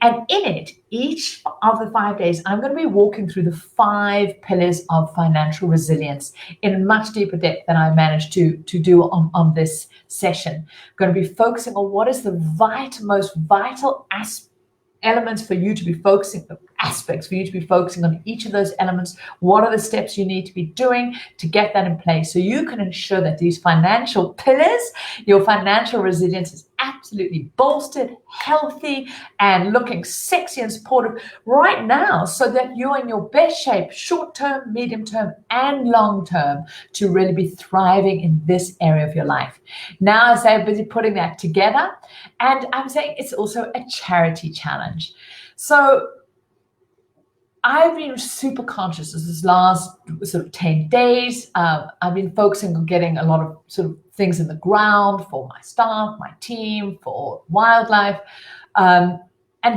And in it, each of the 5 days, I'm going to be walking through the 5 pillars of financial resilience in much deeper depth than I managed to do on this session. I'm going to be focusing on what is the most vital elements for you to be focusing, aspects for you to be focusing on each of those elements. What are the steps you need to be doing to get that in place so you can ensure that these financial pillars, your financial resilience is absolutely bolstered, healthy, and looking sexy and supportive right now, so that you're in your best shape, short term, medium term, and long term, to really be thriving in this area of your life. Now, as I'm busy putting that together, and I'm saying it's also a charity challenge. So I've been super conscious this last sort of 10 days. I've been focusing on getting a lot of sort of things in the ground for my staff, my team, for wildlife, and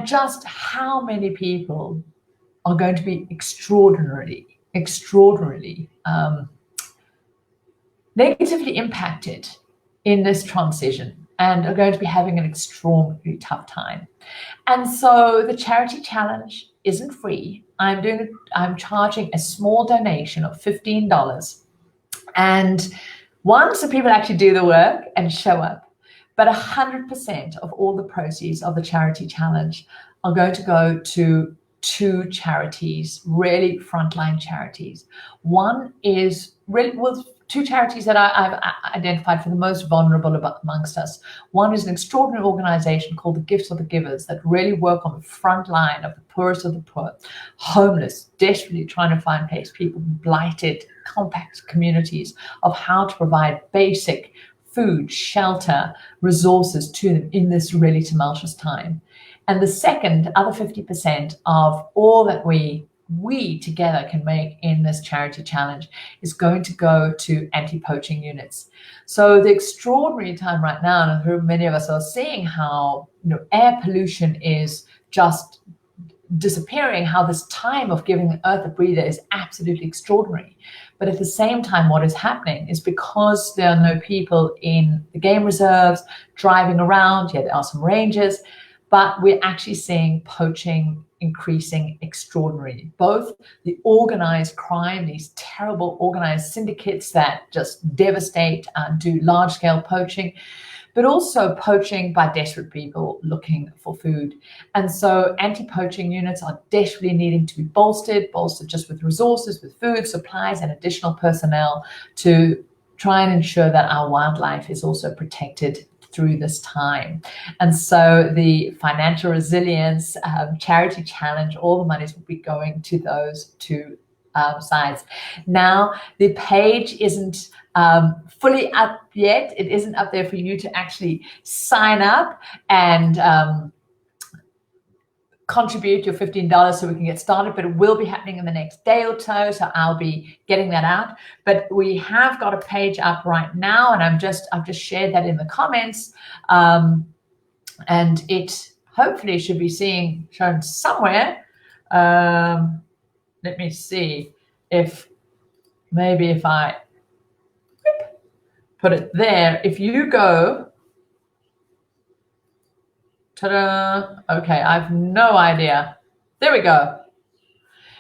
just how many people are going to be extraordinarily negatively impacted in this transition and are going to be having an extremely tough time. And so the charity challenge isn't free. I'm charging a small donation of $15. And so people actually do the work and show up. But 100% of all the proceeds of the charity challenge are going to go to 2 charities, really frontline charities. One is really, well, 2 charities that I've identified for the most vulnerable amongst us. One is an extraordinary organization called the Gifts of the Givers that really work on the front line of the poorest of the poor, homeless, desperately trying to find place, people in blighted, compact communities, of how to provide basic food, shelter, resources to them in this really tumultuous time. And the second, other 50% of all that we together can make in this charity challenge is going to go to anti-poaching units. So the extraordinary time right now, and many of us are seeing how air pollution is just disappearing, how this time of giving the earth a breather is absolutely extraordinary. But at the same time, what is happening is because there are no people in the game reserves driving around, there are some rangers, but we're actually seeing poaching increasing extraordinarily. Both the organized crime, these terrible organized syndicates that just devastate and do large-scale poaching, but also poaching by desperate people looking for food. And so anti-poaching units are desperately needing to be bolstered just with resources, with food, supplies, and additional personnel to try and ensure that our wildlife is also protected through this time. And so the financial resilience charity challenge, all the monies will be going to those two sides. Now, the page isn't fully up yet. It isn't up there for you to actually sign up and contribute your $15 so we can get started, but it will be happening in the next day or so I'll be getting that out. But we have got a page up right now, and I've just shared that in the comments, and it hopefully should be shown somewhere. Let me see if I put it there. If you go, ta-da, okay, I have no idea. There we go.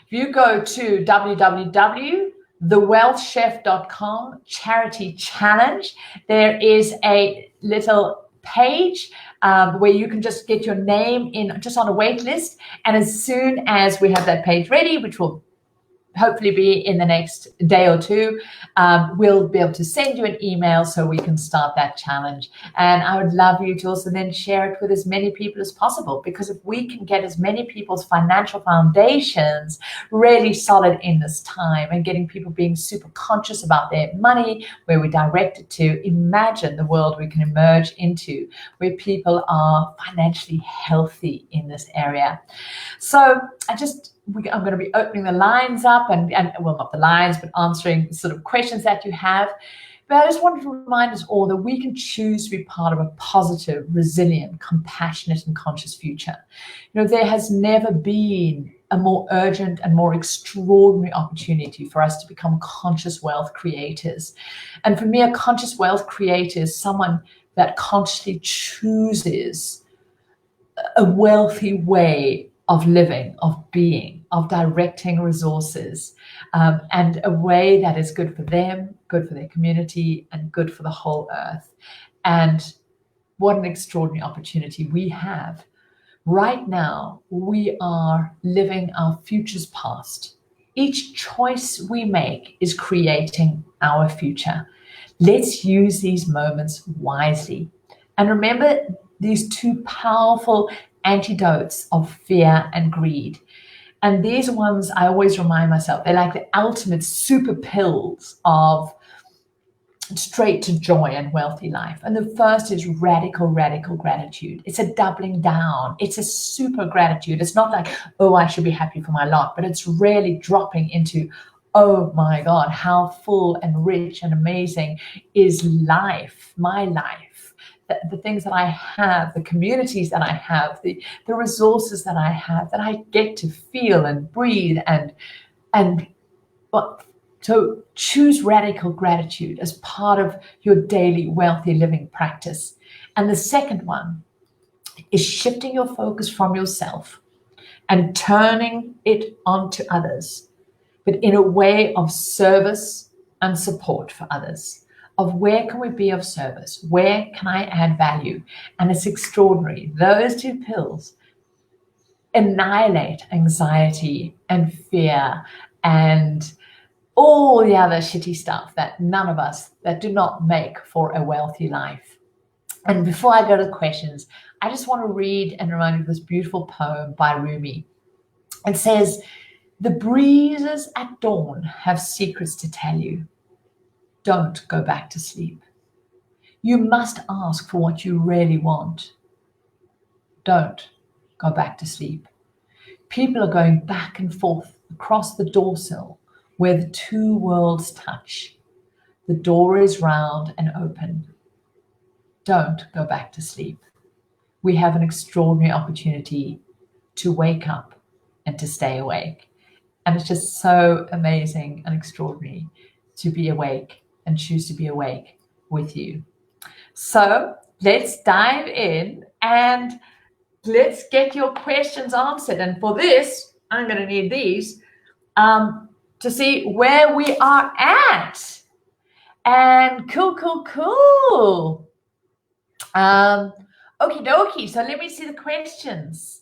If you go to www.thewealthchef.com charity challenge, there is a little page where you can just get your name in just on a wait list. And as soon as we have that page ready, which will hopefully be in the next day or two, we'll be able to send you an email so we can start that challenge. And I would love you to also then share it with as many people as possible, because if we can get as many people's financial foundations really solid in this time and getting people being super conscious about their money, where we direct it to, imagine the world we can emerge into where people are financially healthy in this area. So I'm going to be opening the lines up and well, not the lines, but answering sort of questions that you have. But I just wanted to remind us all that we can choose to be part of a positive, resilient, compassionate, and conscious future. There has never been a more urgent and more extraordinary opportunity for us to become conscious wealth creators. And for me, a conscious wealth creator is someone that consciously chooses a wealthy way of living, of being, of directing resources, and a way that is good for them, good for their community, and good for the whole earth. And what an extraordinary opportunity we have. Right now, we are living our future's past. Each choice we make is creating our future. Let's use these moments wisely. And remember these two powerful antidotes of fear and greed. And these ones, I always remind myself, they're like the ultimate super pills of straight to joy and wealthy life. And the first is radical gratitude. It's a doubling down. It's a super gratitude. It's not like, oh, I should be happy for my lot, but it's really dropping into, oh my God, how full and rich and amazing is life, my life. The things that I have, the communities that I have, the resources that I have, that I get to feel and breathe so choose radical gratitude as part of your daily wealthy living practice. And the second one is shifting your focus from yourself and turning it onto others, but in a way of service and support for others. Of where can we be of service? Where can I add value? And it's extraordinary. Those two pills annihilate anxiety and fear and all the other shitty stuff that do not make for a wealthy life. And before I go to the questions, I just want to read and remind you of this beautiful poem by Rumi. It says, "The breezes at dawn have secrets to tell you. Don't go back to sleep. You must ask for what you really want. Don't go back to sleep. People are going back and forth across the doorsill where the two worlds touch. The door is round and open. Don't go back to sleep. We have an extraordinary opportunity to wake up and to stay awake." And it's just so amazing and extraordinary to be awake and choose to be awake with you. So let's dive in and let's get your questions answered. And for this, I'm going to need these to see where we are at. And cool. Okie dokie. So let me see the questions.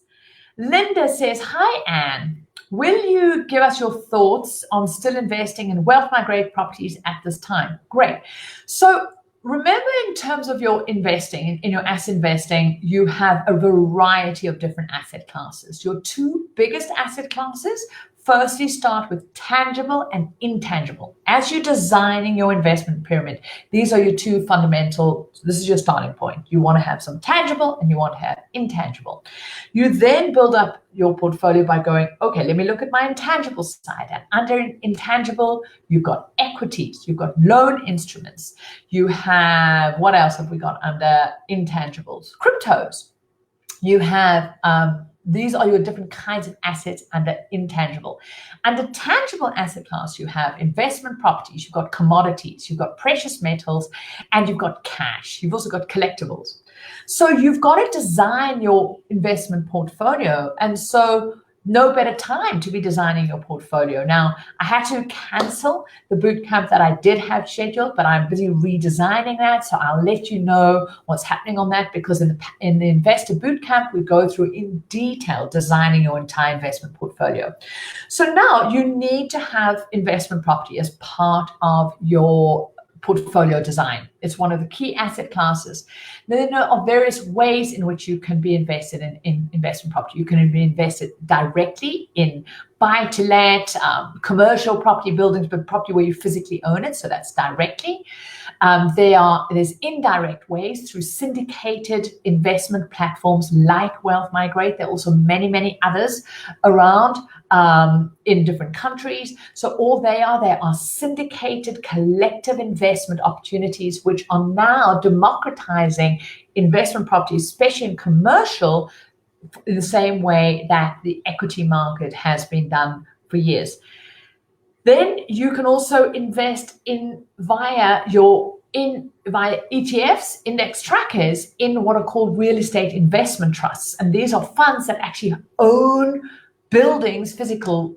Linda says, hi, Anne. Will you give us your thoughts on still investing in wealth migrate properties at this time? Great. So remember, in terms of your investing, in your asset investing, you have a variety of different asset classes. Your two biggest asset classes, firstly, start with tangible and intangible. As you're designing your investment pyramid, these are your two fundamental, this is your starting point. You want to have some tangible and you want to have intangible. You then build up your portfolio by going, okay, let me look at my intangible side. And under intangible, you've got equities, you've got loan instruments, you have, what else have we got under intangibles? Cryptos. You have, these are your different kinds of assets under intangible. Under tangible asset class, you have investment properties, you've got commodities, you've got precious metals, and you've got cash. You've also got collectibles. So you've got to design your investment portfolio. And so no better time to be designing your portfolio. Now, I had to cancel the boot camp that I did have scheduled, but I'm busy redesigning that. So I'll let you know what's happening on that, because in the investor boot camp, we go through in detail designing your entire investment portfolio. So now you need to have investment property as part of your portfolio design. It's one of the key asset classes. Now, there are various ways in which you can be invested in investment property. You can be invested directly in buy-to-let, commercial property buildings, but property where you physically own it. So that's directly. There's indirect ways through syndicated investment platforms like Wealth Migrate. There are also many, many others around in different countries. So all they are syndicated collective investment opportunities, which are now democratizing investment property, especially in commercial, in the same way that the equity market has been done for years. Then you can also invest in via ETFs, index trackers, in what are called real estate investment trusts. And these are funds that actually own buildings, physical,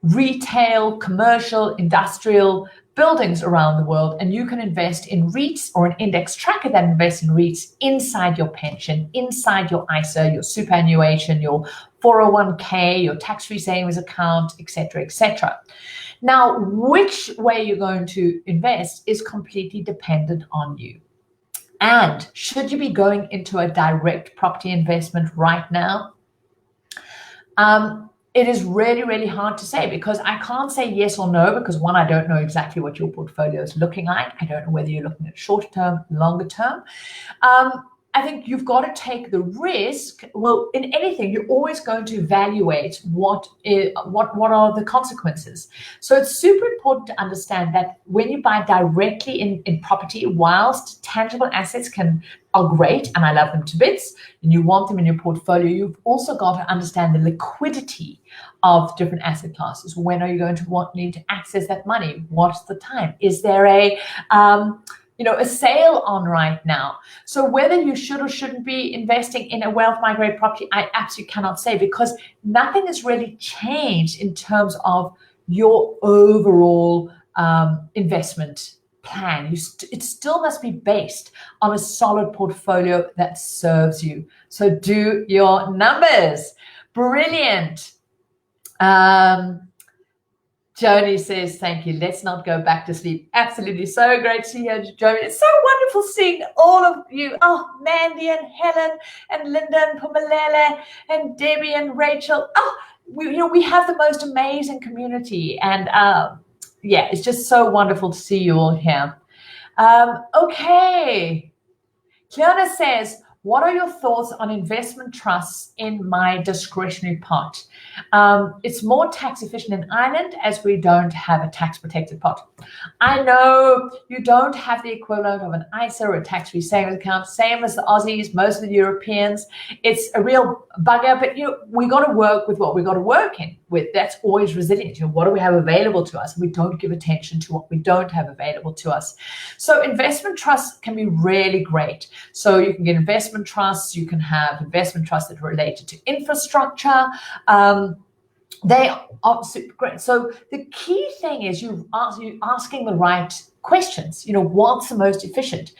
retail, commercial, industrial buildings around the world. And you can invest in REITs or an index tracker that invests in REITs inside your pension, inside your ISA, your superannuation, your 401k, your tax-free savings account, etc., etc. Now, which way you're going to invest is completely dependent on you. And should you be going into a direct property investment right now? It is really, really hard to say, because I can't say yes or no, because one, I don't know exactly what your portfolio is looking like. I don't know whether you're looking at shorter term, longer term. I think you've got to take the risk. Well, in anything, you're always going to evaluate what are the consequences. So it's super important to understand that when you buy directly in property, whilst tangible assets are great, and I love them to bits, and you want them in your portfolio, you've also got to understand the liquidity of different asset classes. When are you going to need to access that money? What's the time? Is there a sale on right now? So whether you should or shouldn't be investing in a Wealth Migrate property, I absolutely cannot say, because nothing has really changed in terms of your overall investment plan. It still must be based on a solid portfolio that serves you. So do your numbers. Brilliant. Joni says, thank you. Let's not go back to sleep. Absolutely. So great to see you, Joni. It's so wonderful seeing all of you. Oh, Mandy and Helen and Linda and Pumalele and Debbie and Rachel. Oh, we have the most amazing community. And it's just so wonderful to see you all here. Okay. Kiana says, what are your thoughts on investment trusts in my discretionary pot? It's more tax efficient in Ireland, as we don't have a tax protected pot. I know you don't have the equivalent of an ISA or a tax-free savings account, same as the Aussies, most of the Europeans. It's a real bugger, but we got to work with what we got to work with. That's always resilient. What do we have available to us? We don't give attention to what we don't have available to us. So investment trusts can be really great. So you can get investment trusts. You can have investment trusts that are related to infrastructure. they are super great. So the key thing is you asking the right questions. What's the most efficient?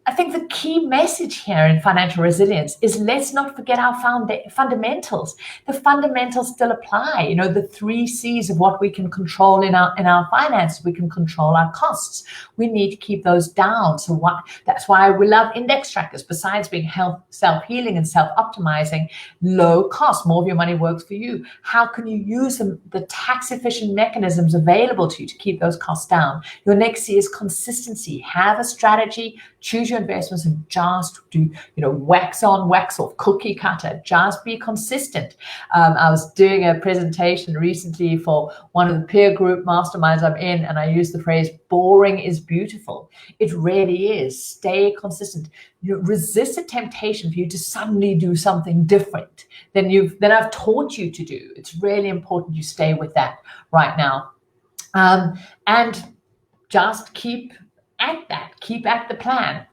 I think the key message here in financial resilience is let's not forget our fundamentals. The fundamentals still apply. The 3 C's of what we can control in our finances. We can control our costs. We need to keep those down. So that's why we love index trackers. Besides being self-healing and self-optimizing, low cost, more of your money works for you. How can you use the tax-efficient mechanisms available to you to keep those costs down? Your next C is consistency. Have a strategy, choose your investments, and just do, wax on, wax off, cookie cutter. Just be consistent. I was doing a presentation recently for one of the peer group masterminds I'm in, and I used the phrase boring is beautiful. It really is. Stay consistent. Resist a temptation for you to suddenly do something different than I've taught you to do. It's really important you stay with that right now. And just keep at that. Keep at the plan.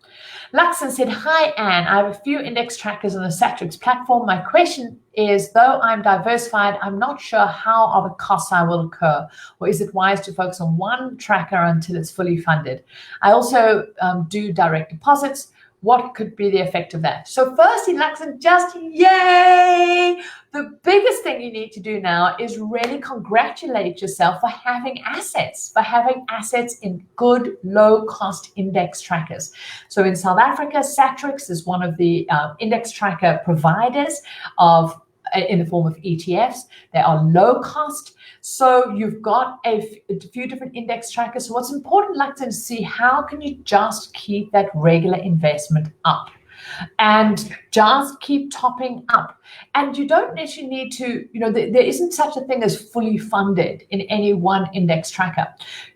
Luxon said, hi, Anne. I have a few index trackers on the Satrix platform. My question is, though I'm diversified, I'm not sure how other costs I will incur, or is it wise to focus on one tracker until it's fully funded? I also do direct deposits. What could be the effect of that? So firstly, Luxon, just yay! The biggest thing you need to do now is really congratulate yourself for having assets, in good, low-cost index trackers. So in South Africa, Satrix is one of the index tracker providers in the form of ETFs. They are low cost. So you've got a few different index trackers. So what's important, like to see how can you just keep that regular investment up and just keep topping up. And you don't necessarily need to, there isn't such a thing as fully funded in any one index tracker.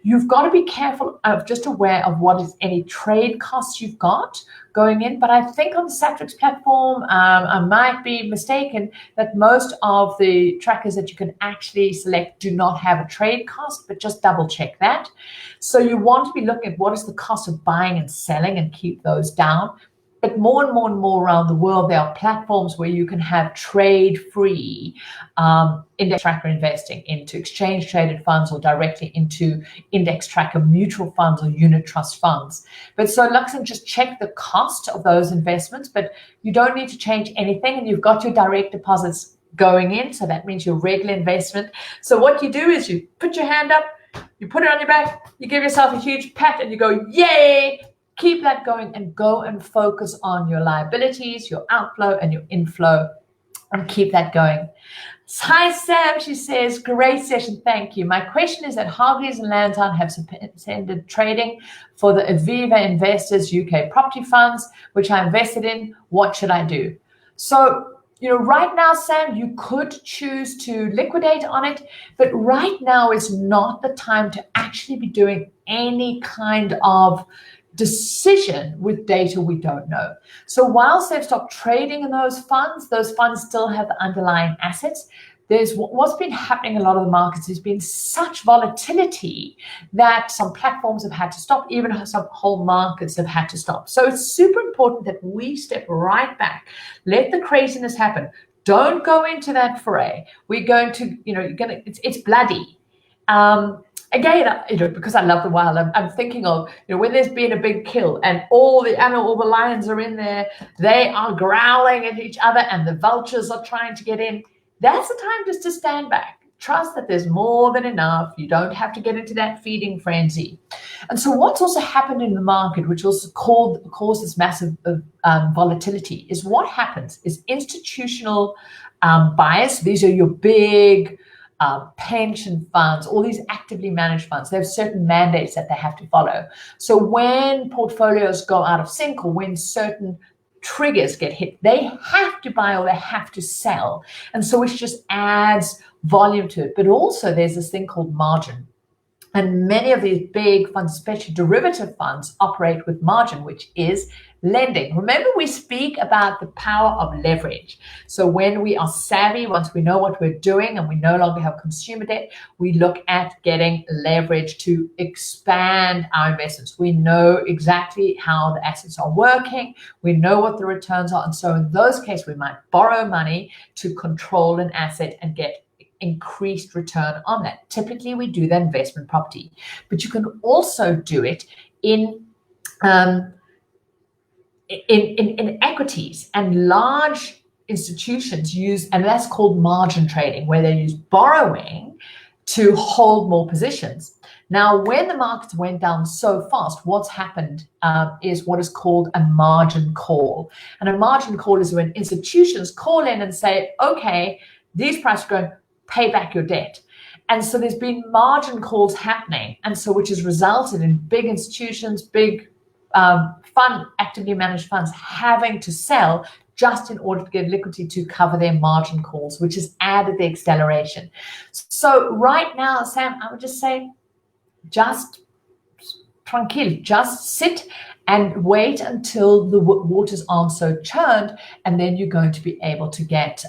You've got to be careful just aware of what is any trade costs you've got going in. But I think on the Satrix platform, I might be mistaken that most of the trackers that you can actually select do not have a trade cost, but just double check that. So you want to be looking at what is the cost of buying and selling and keep those down. But more and more around the world, there are platforms where you can have trade-free index tracker investing into exchange-traded funds or directly into index tracker mutual funds or unit trust funds. But so Luxon, just check the cost of those investments, but you don't need to change anything, and you've got your direct deposits going in, so that means your regular investment. So what you do is you put your hand up, you put it on your back, you give yourself a huge pat, and you go, yay! Keep that going and go and focus on your liabilities, your outflow and your inflow, and keep that going. Hi, Sam, she says, great session, thank you. My question is that Hargreaves and Lansdowne have suspended trading for the Aviva Investors UK property funds, which I invested in. What should I do? So, right now, Sam, you could choose to liquidate on it, but right now is not the time to actually be doing any kind of decision with data we don't know. So whilst they've stopped trading in those funds still have the underlying assets. There's what's been happening in a lot of the markets. There's been such volatility that some platforms have had to stop, even some whole markets have had to stop. So it's super important that we step right back, let the craziness happen. Don't go into that fray. We're going to, it's bloody. Again, because I love the wild, I'm thinking of, when there's been a big kill and all the lions are in there, they are growling at each other and the vultures are trying to get in. That's the time just to stand back. Trust that there's more than enough. You don't have to get into that feeding frenzy. And so what's also happened in the market, which also causes massive volatility, is what happens is institutional buyers. These are your big pension funds, all these actively managed funds. They have certain mandates that they have to follow. So when portfolios go out of sync or when certain triggers get hit, they have to buy or they have to sell. And so it just adds volume to it. But also there's this thing called margin. And many of these big funds, especially derivative funds, operate with margin, which is lending. Remember, we speak about the power of leverage. So when we are savvy, once we know what we're doing and we no longer have consumer debt, we look at getting leverage to expand our investments. We know exactly how the assets are working. We know what the returns are. And so in those cases, we might borrow money to control an asset and get increased return on that. Typically, we do that investment property, but you can also do it in equities, and large institutions use, and that's called margin trading, where they use borrowing to hold more positions. Now, when the markets went down so fast, what's happened is what is called a margin call. And a margin call is when institutions call in and say, okay, these prices are going, pay back your debt. And so there's been margin calls happening, and so which has resulted in big institutions, big actively managed funds having to sell just in order to get liquidity to cover their margin calls, which has added the acceleration. So right now, Sam, I would just say, just tranquil, just sit and wait until the waters aren't so churned, and then you're going to be able to get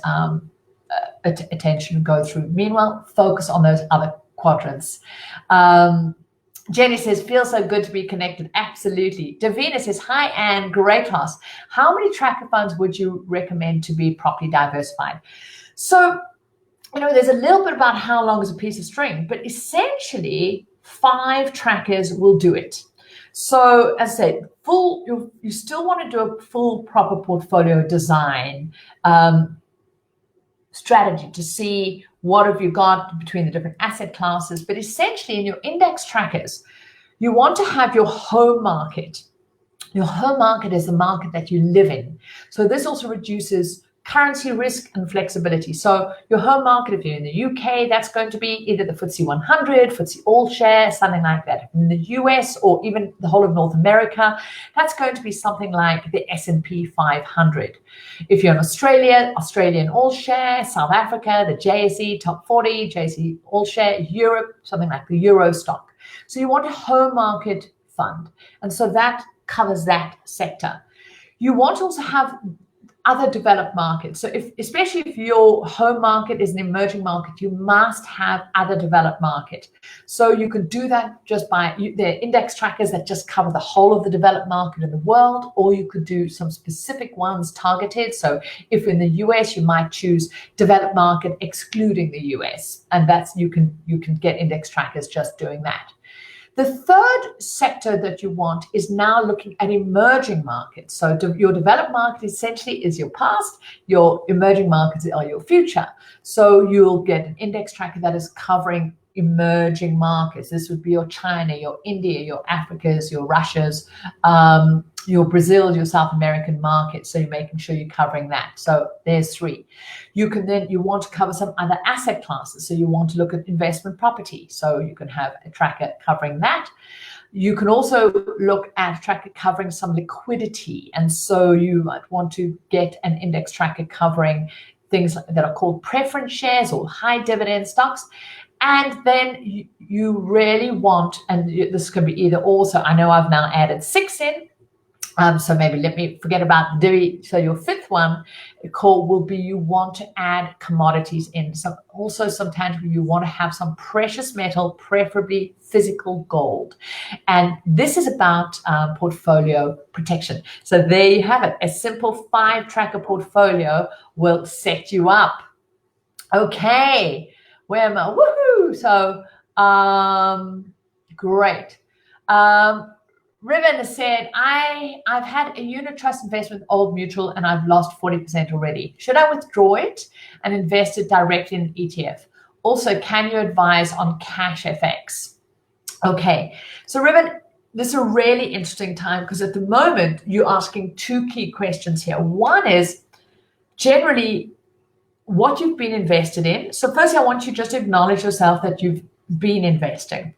attention and go through. Meanwhile, focus on those other quadrants. Jenny says, feels so good to be connected. Absolutely. Davina says, hi, Anne, great house. How many tracker funds would you recommend to be properly diversified? So, there's a little bit about how long is a piece of string, but essentially 5 trackers will do it. So as I said, you still want to do a full proper portfolio design strategy to see what have you got between the different asset classes. But essentially in your index trackers, you want to have your home market. Your home market is the market that you live in. So this also reduces currency risk and flexibility. So your home market, if you're in the UK, that's going to be either the FTSE 100, FTSE All Share, something like that. In the US or even the whole of North America, that's going to be something like the S&P 500. If you're in Australia, Australian All Share, South Africa, the JSE Top 40, JSE All Share, Europe, something like the Euro stock. So you want a home market fund. And so that covers that sector. You want to also have other developed markets. So especially if your home market is an emerging market, you must have other developed market. So you can do that just by the index trackers that just cover the whole of the developed market in the world, or you could do some specific ones targeted. So if in the US, you might choose developed market excluding the US, and that's you can get index trackers just doing that. The third sector that you want is now looking at emerging markets. So your developed market essentially is your past, your emerging markets are your future. So you'll get an index tracker that is covering emerging markets. This would be your China, your India, your Africas, your Russias, your Brazil, your South American markets. So you're making sure you're covering that. So there's 3. You want to cover some other asset classes. So you want to look at investment property. So you can have a tracker covering that. You can also look at a tracker covering some liquidity. And so you might want to get an index tracker covering things that are called preference shares or high dividend stocks. And then you really want, and this can be either or. So I know I've now added 6 in. So maybe let me forget about Dewey. So your 5th one call will be you want to add commodities in. So also some tangible, you want to have some precious metal, preferably physical gold. And this is about portfolio protection. So there you have it. A simple 5 tracker portfolio will set you up. Okay. Where am I? Woohoo! So great. Riven has said, I've had a unit trust investment with Old Mutual and I've lost 40% already. Should I withdraw it and invest it directly in an ETF? Also, can you advise on cash FX? Okay, so Riven, this is a really interesting time because at the moment you're asking 2 key questions here. One is generally what you've been invested in. So firstly, I want you just to acknowledge yourself that you've been investing.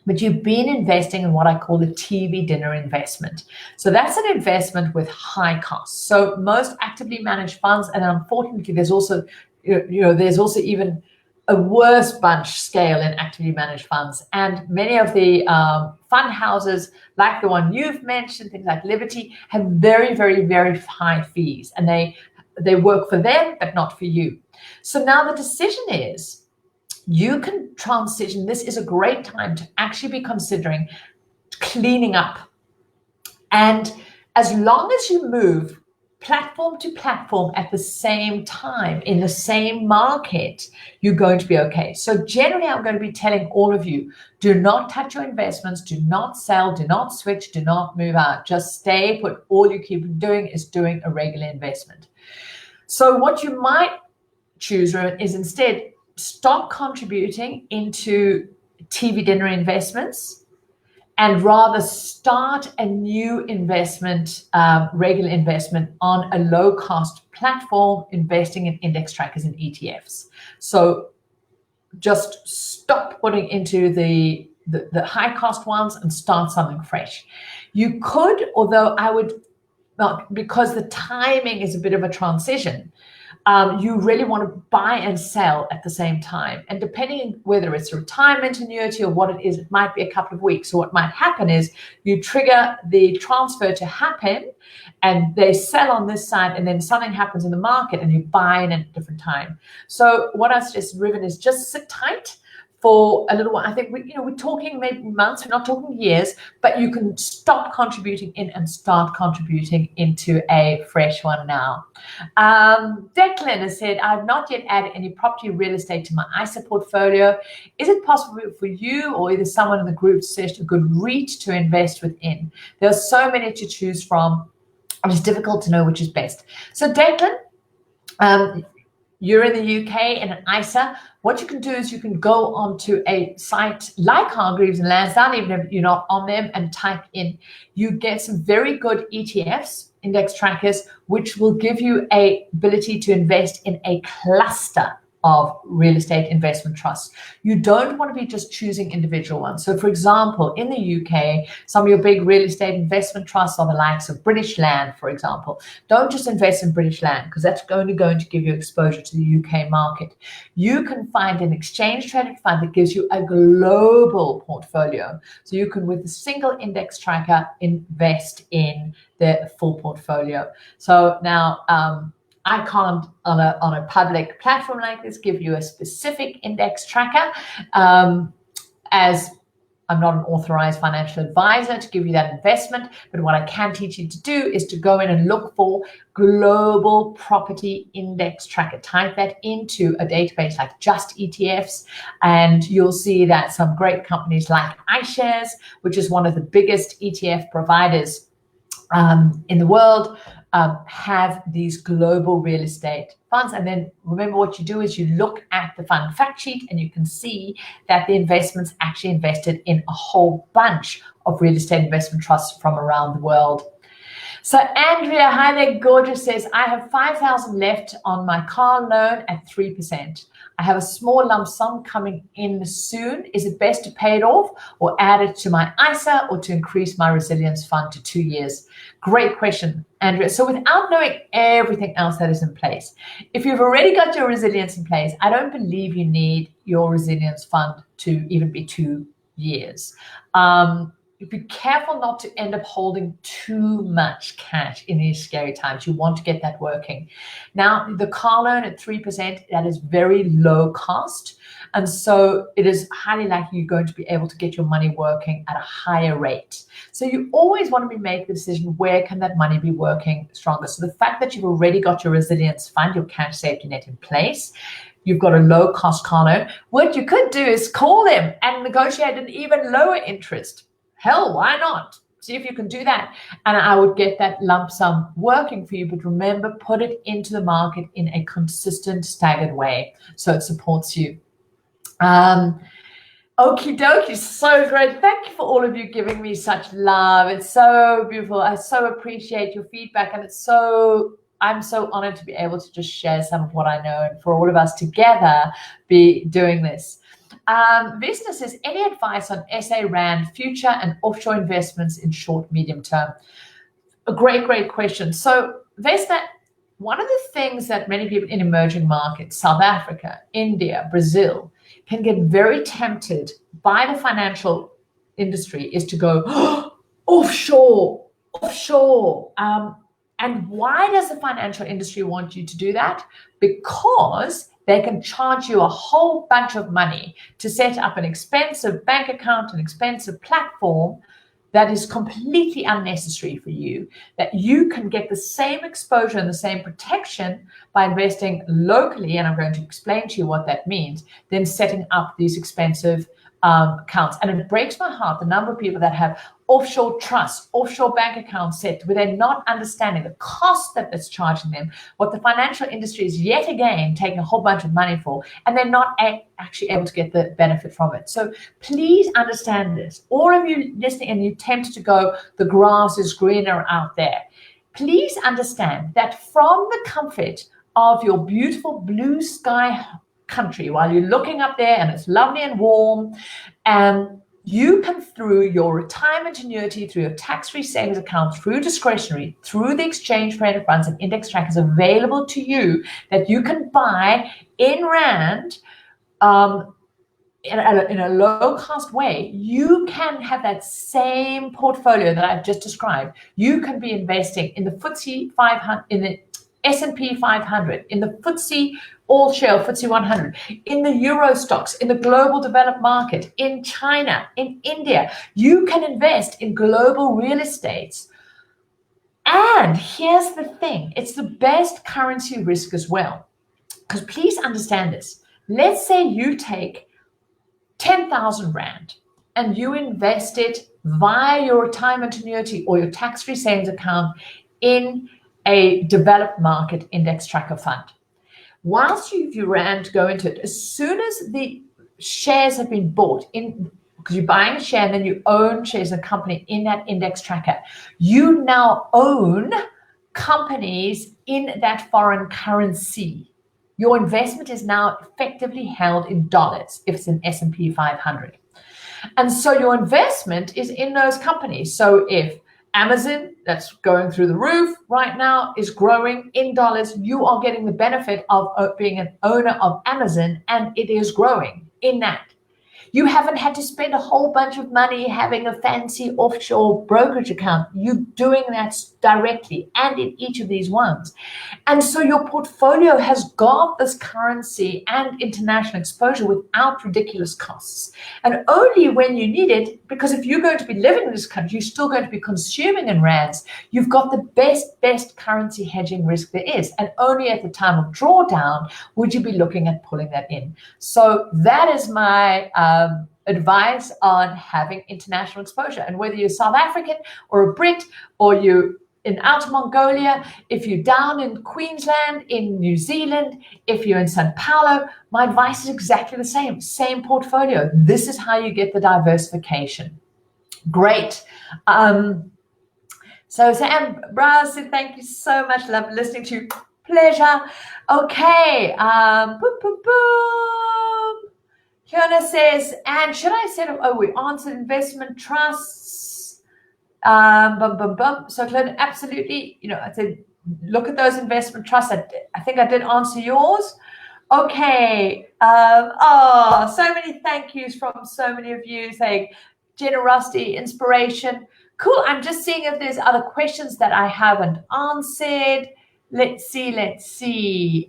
But you've been investing in what I call a TV dinner investment. So that's an investment with high costs. So most actively managed funds, and unfortunately, there's also even a worse bunch scale in actively managed funds. And many of the fund houses, like the one you've mentioned, things like Liberty, have very, very, very high fees, and they work for them, but not for you. So now the decision is, you can transition. This is a great time to actually be considering cleaning up. And as long as you move platform to platform at the same time in the same market, you're going to be okay. So generally, I'm going to be telling all of you, do not touch your investments, do not sell, do not switch, do not move out. Just stay put. All you keep doing is doing a regular investment. So what you might choose is instead stop contributing into TV dinner investments, and rather start a new investment, regular investment on a low-cost platform, investing in index trackers and ETFs. So just stop putting into the high-cost ones and start something fresh. You could, although I would not, because the timing is a bit of a transition, you really want to buy and sell at the same time. And depending whether it's a retirement annuity or what it is, it might be a couple of weeks. So what might happen is you trigger the transfer to happen, and they sell on this side, and then something happens in the market and you buy in at a different time. So what I suggest, Riven, is just sit tight for a little while. I think we're talking maybe months, we're not talking years, but you can stop contributing in and start contributing into a fresh one now. Declan has said, I've not yet added any property real estate to my ISA portfolio. Is it possible for you or either someone in the group to suggest a good REIT to invest within? There are so many to choose from. It's difficult to know which is best. So Declan, you're in the UK in an ISA. What you can do is you can go onto a site like Hargreaves and Lansdowne, even if you're not on them, and type in. You get some very good ETFs, index trackers, which will give you a ability to invest in a cluster of real estate investment trusts. You don't want to be just choosing individual ones. So for example, in the UK, some of your big real estate investment trusts are the likes of British Land, for example. Don't just invest in British Land, because that's only going to give you exposure to the UK market. You can find an exchange traded fund that gives you a global portfolio. So you can, with a single index tracker, invest in the full portfolio. So now, I can't, on a public platform like this, give you a specific index tracker, as I'm not an authorized financial advisor to give you that investment. But what I can teach you to do is to go in and look for global property index tracker. Type that into a database like Just ETFs, and you'll see that some great companies like iShares, which is one of the biggest ETF providers in the world, have these global real estate funds. And then remember, what you do is you look at the fund fact sheet, and you can see that the investment's actually invested in a whole bunch of real estate investment trusts from around the world. So Andrea, hi there, gorgeous, says, I have 5,000 left on my car loan at 3%. I have a small lump sum coming in soon. Is it best to pay it off or add it to my ISA, or to increase my resilience fund to 2 years? Great question, Andrea. So without knowing everything else that is in place, if you've already got your resilience in place, I don't believe you need your resilience fund to even be 2 years. Be careful not to end up holding too much cash in these scary times. You want to get that working. Now, the car loan at 3%, that is very low cost. And so it is highly likely you're going to be able to get your money working at a higher rate. So you always want to make the decision, where can that money be working stronger? So the fact that you've already got your resilience fund, your cash safety net in place, you've got a low cost car loan, what you could do is call them and negotiate an even lower interest. Hell, why not? See if you can do that. And I would get that lump sum working for you. But remember, put it into the market in a consistent, staggered way so it supports you. Okie dokie, so great. Thank you for all of you giving me such love. It's so beautiful. I so appreciate your feedback. And I'm so honored to be able to just share some of what I know, and for all of us together be doing this. Vesta says, any advice on SA Rand future and offshore investments in short, medium term? A great question. So Vesta, one of the things that many people in emerging markets, South Africa, India, Brazil, can get very tempted by the financial industry is to go, "Oh, offshore, offshore." And why does the financial industry want you to do that? Because they can charge you a whole bunch of money to set up an expensive bank account, an expensive platform that is completely unnecessary for you, that you can get the same exposure and the same protection by investing locally, and I'm going to explain to you what that means, than setting up these expensive accounts. And it breaks my heart, the number of people that have offshore trusts, offshore bank accounts set, where they're not understanding the cost that it's charging them, what the financial industry is yet again taking a whole bunch of money for, and they're not actually able to get the benefit from it. So please understand this. All of you listening and you tempted to go, the grass is greener out there. Please understand that from the comfort of your beautiful blue sky country, while you're looking up there and it's lovely and warm, you can, through your retirement annuity, through your tax-free savings account, through discretionary, through the exchange traded funds and index trackers available to you that you can buy in Rand in a low-cost way, you can have that same portfolio that I've just described. You can be investing in the FTSE 500, in the S&P 500, in the FTSE All-Share, FTSE 100, in the Euro stocks, in the global developed market, in China, in India. You can invest in global real estate. And here's the thing, it's the best currency risk as well. Because please understand this. Let's say you take 10,000 Rand and you invest it via your retirement annuity or your tax-free savings account in a developed market index tracker fund. Whilst you Rand go into it, as soon as the shares have been bought in, because you're buying a share and then you own shares in a company in that index tracker, you now own companies in that foreign currency. Your investment is now effectively held in dollars if it's an S&P 500. And so your investment is in those companies. So if Amazon, that's going through the roof right now, is growing in dollars, you are getting the benefit of being an owner of Amazon, and it is growing in that. You haven't had to spend a whole bunch of money having a fancy offshore brokerage account. You're doing that directly and in each of these ones. And so your portfolio has got this currency and international exposure without ridiculous costs. And only when you need it, because if you're going to be living in this country, you're still going to be consuming in rands, you've got the best currency hedging risk there is. And only at the time of drawdown would you be looking at pulling that in. So that is my advice on having international exposure. And whether you're South African or a Brit, or you're in Outer Mongolia, if you're down in Queensland, in New Zealand, if you're in Sao Paulo, my advice is exactly the same portfolio. This is how you get the diversification. Great. So Sam Browse, thank you so much. Love listening to you. Pleasure. Okay. Boom, boom, boom. Fiona says, and should I set up, we answered investment trusts. So Claude, absolutely, I said, look at those investment trusts. I think I did answer yours. Okay. So many thank yous from so many of you saying generosity, inspiration. Cool. I'm just seeing if there's other questions that I haven't answered. Let's see. Okay, Helen.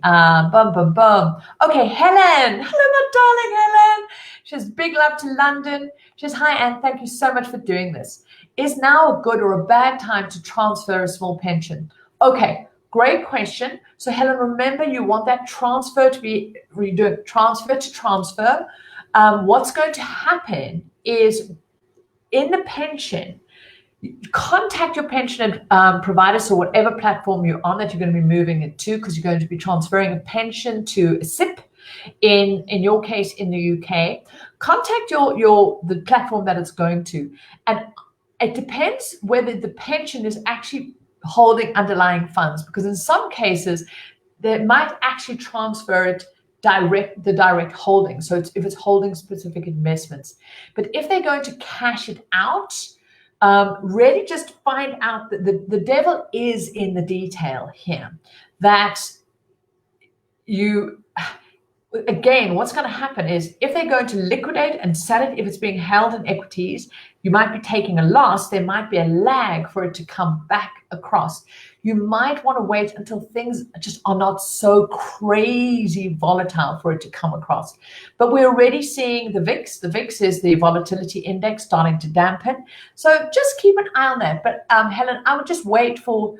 Hello, my darling Helen. She says, big love to London. She says, hi, Anne. Thank you so much for doing this. Is now a good or a bad time to transfer a small pension? Okay, great question. So, Helen, remember you want that transfer to be, you do it transfer to transfer. What's going to happen is in the pension, contact your pension provider, so whatever platform you're on that you're going to be moving it to, because you're going to be transferring a pension to a SIP, in your case in the UK. Contact the platform that it's going to, and it depends whether the pension is actually holding underlying funds, because in some cases they might actually transfer it the direct holding, so if it's holding specific investments. But if they're going to cash it out, really just find out that the devil is in the detail here. that again, what's going to happen is if they're going to liquidate and sell it, if it's being held in equities, you might be taking a loss. There might be a lag for it to come back across. You might want to wait until things just are not so crazy volatile for it to come across. But we're already seeing the VIX. The VIX is the volatility index starting to dampen. So just keep an eye on that. But Helen, I would just wait for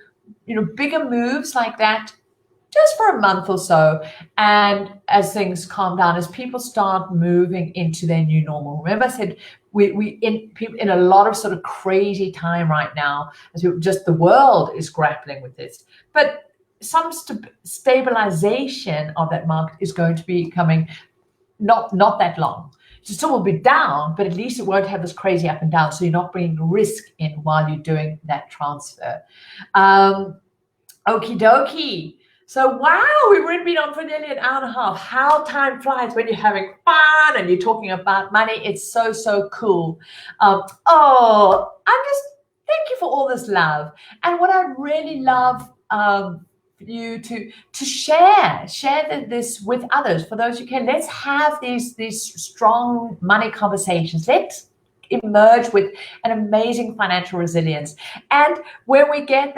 bigger moves like that just for a month or so, and as things calm down, as people start moving into their new normal. Remember I said we in a lot of sort of crazy time right now, as just the world is grappling with this. But some stabilization of that market is going to be coming not that long. It still will be down, but at least it won't have this crazy up and down, so you're not bringing risk in while you're doing that transfer. Okie dokie. So, wow, we've already been on for nearly an hour and a half. How time flies when you're having fun and you're talking about money. It's so, so cool. Thank you for all this love. And what I really love you to share this with others. For those who can, let's have these strong money conversations. Let's emerge with an amazing financial resilience. And when we get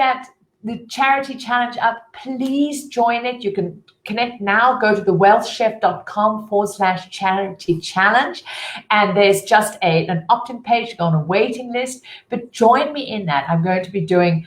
the charity challenge up, please join it. You can connect now. Go to thewealthchef.com/charity challenge. And there's just an opt-in page. Go on a waiting list. But join me in that. I'm going to be doing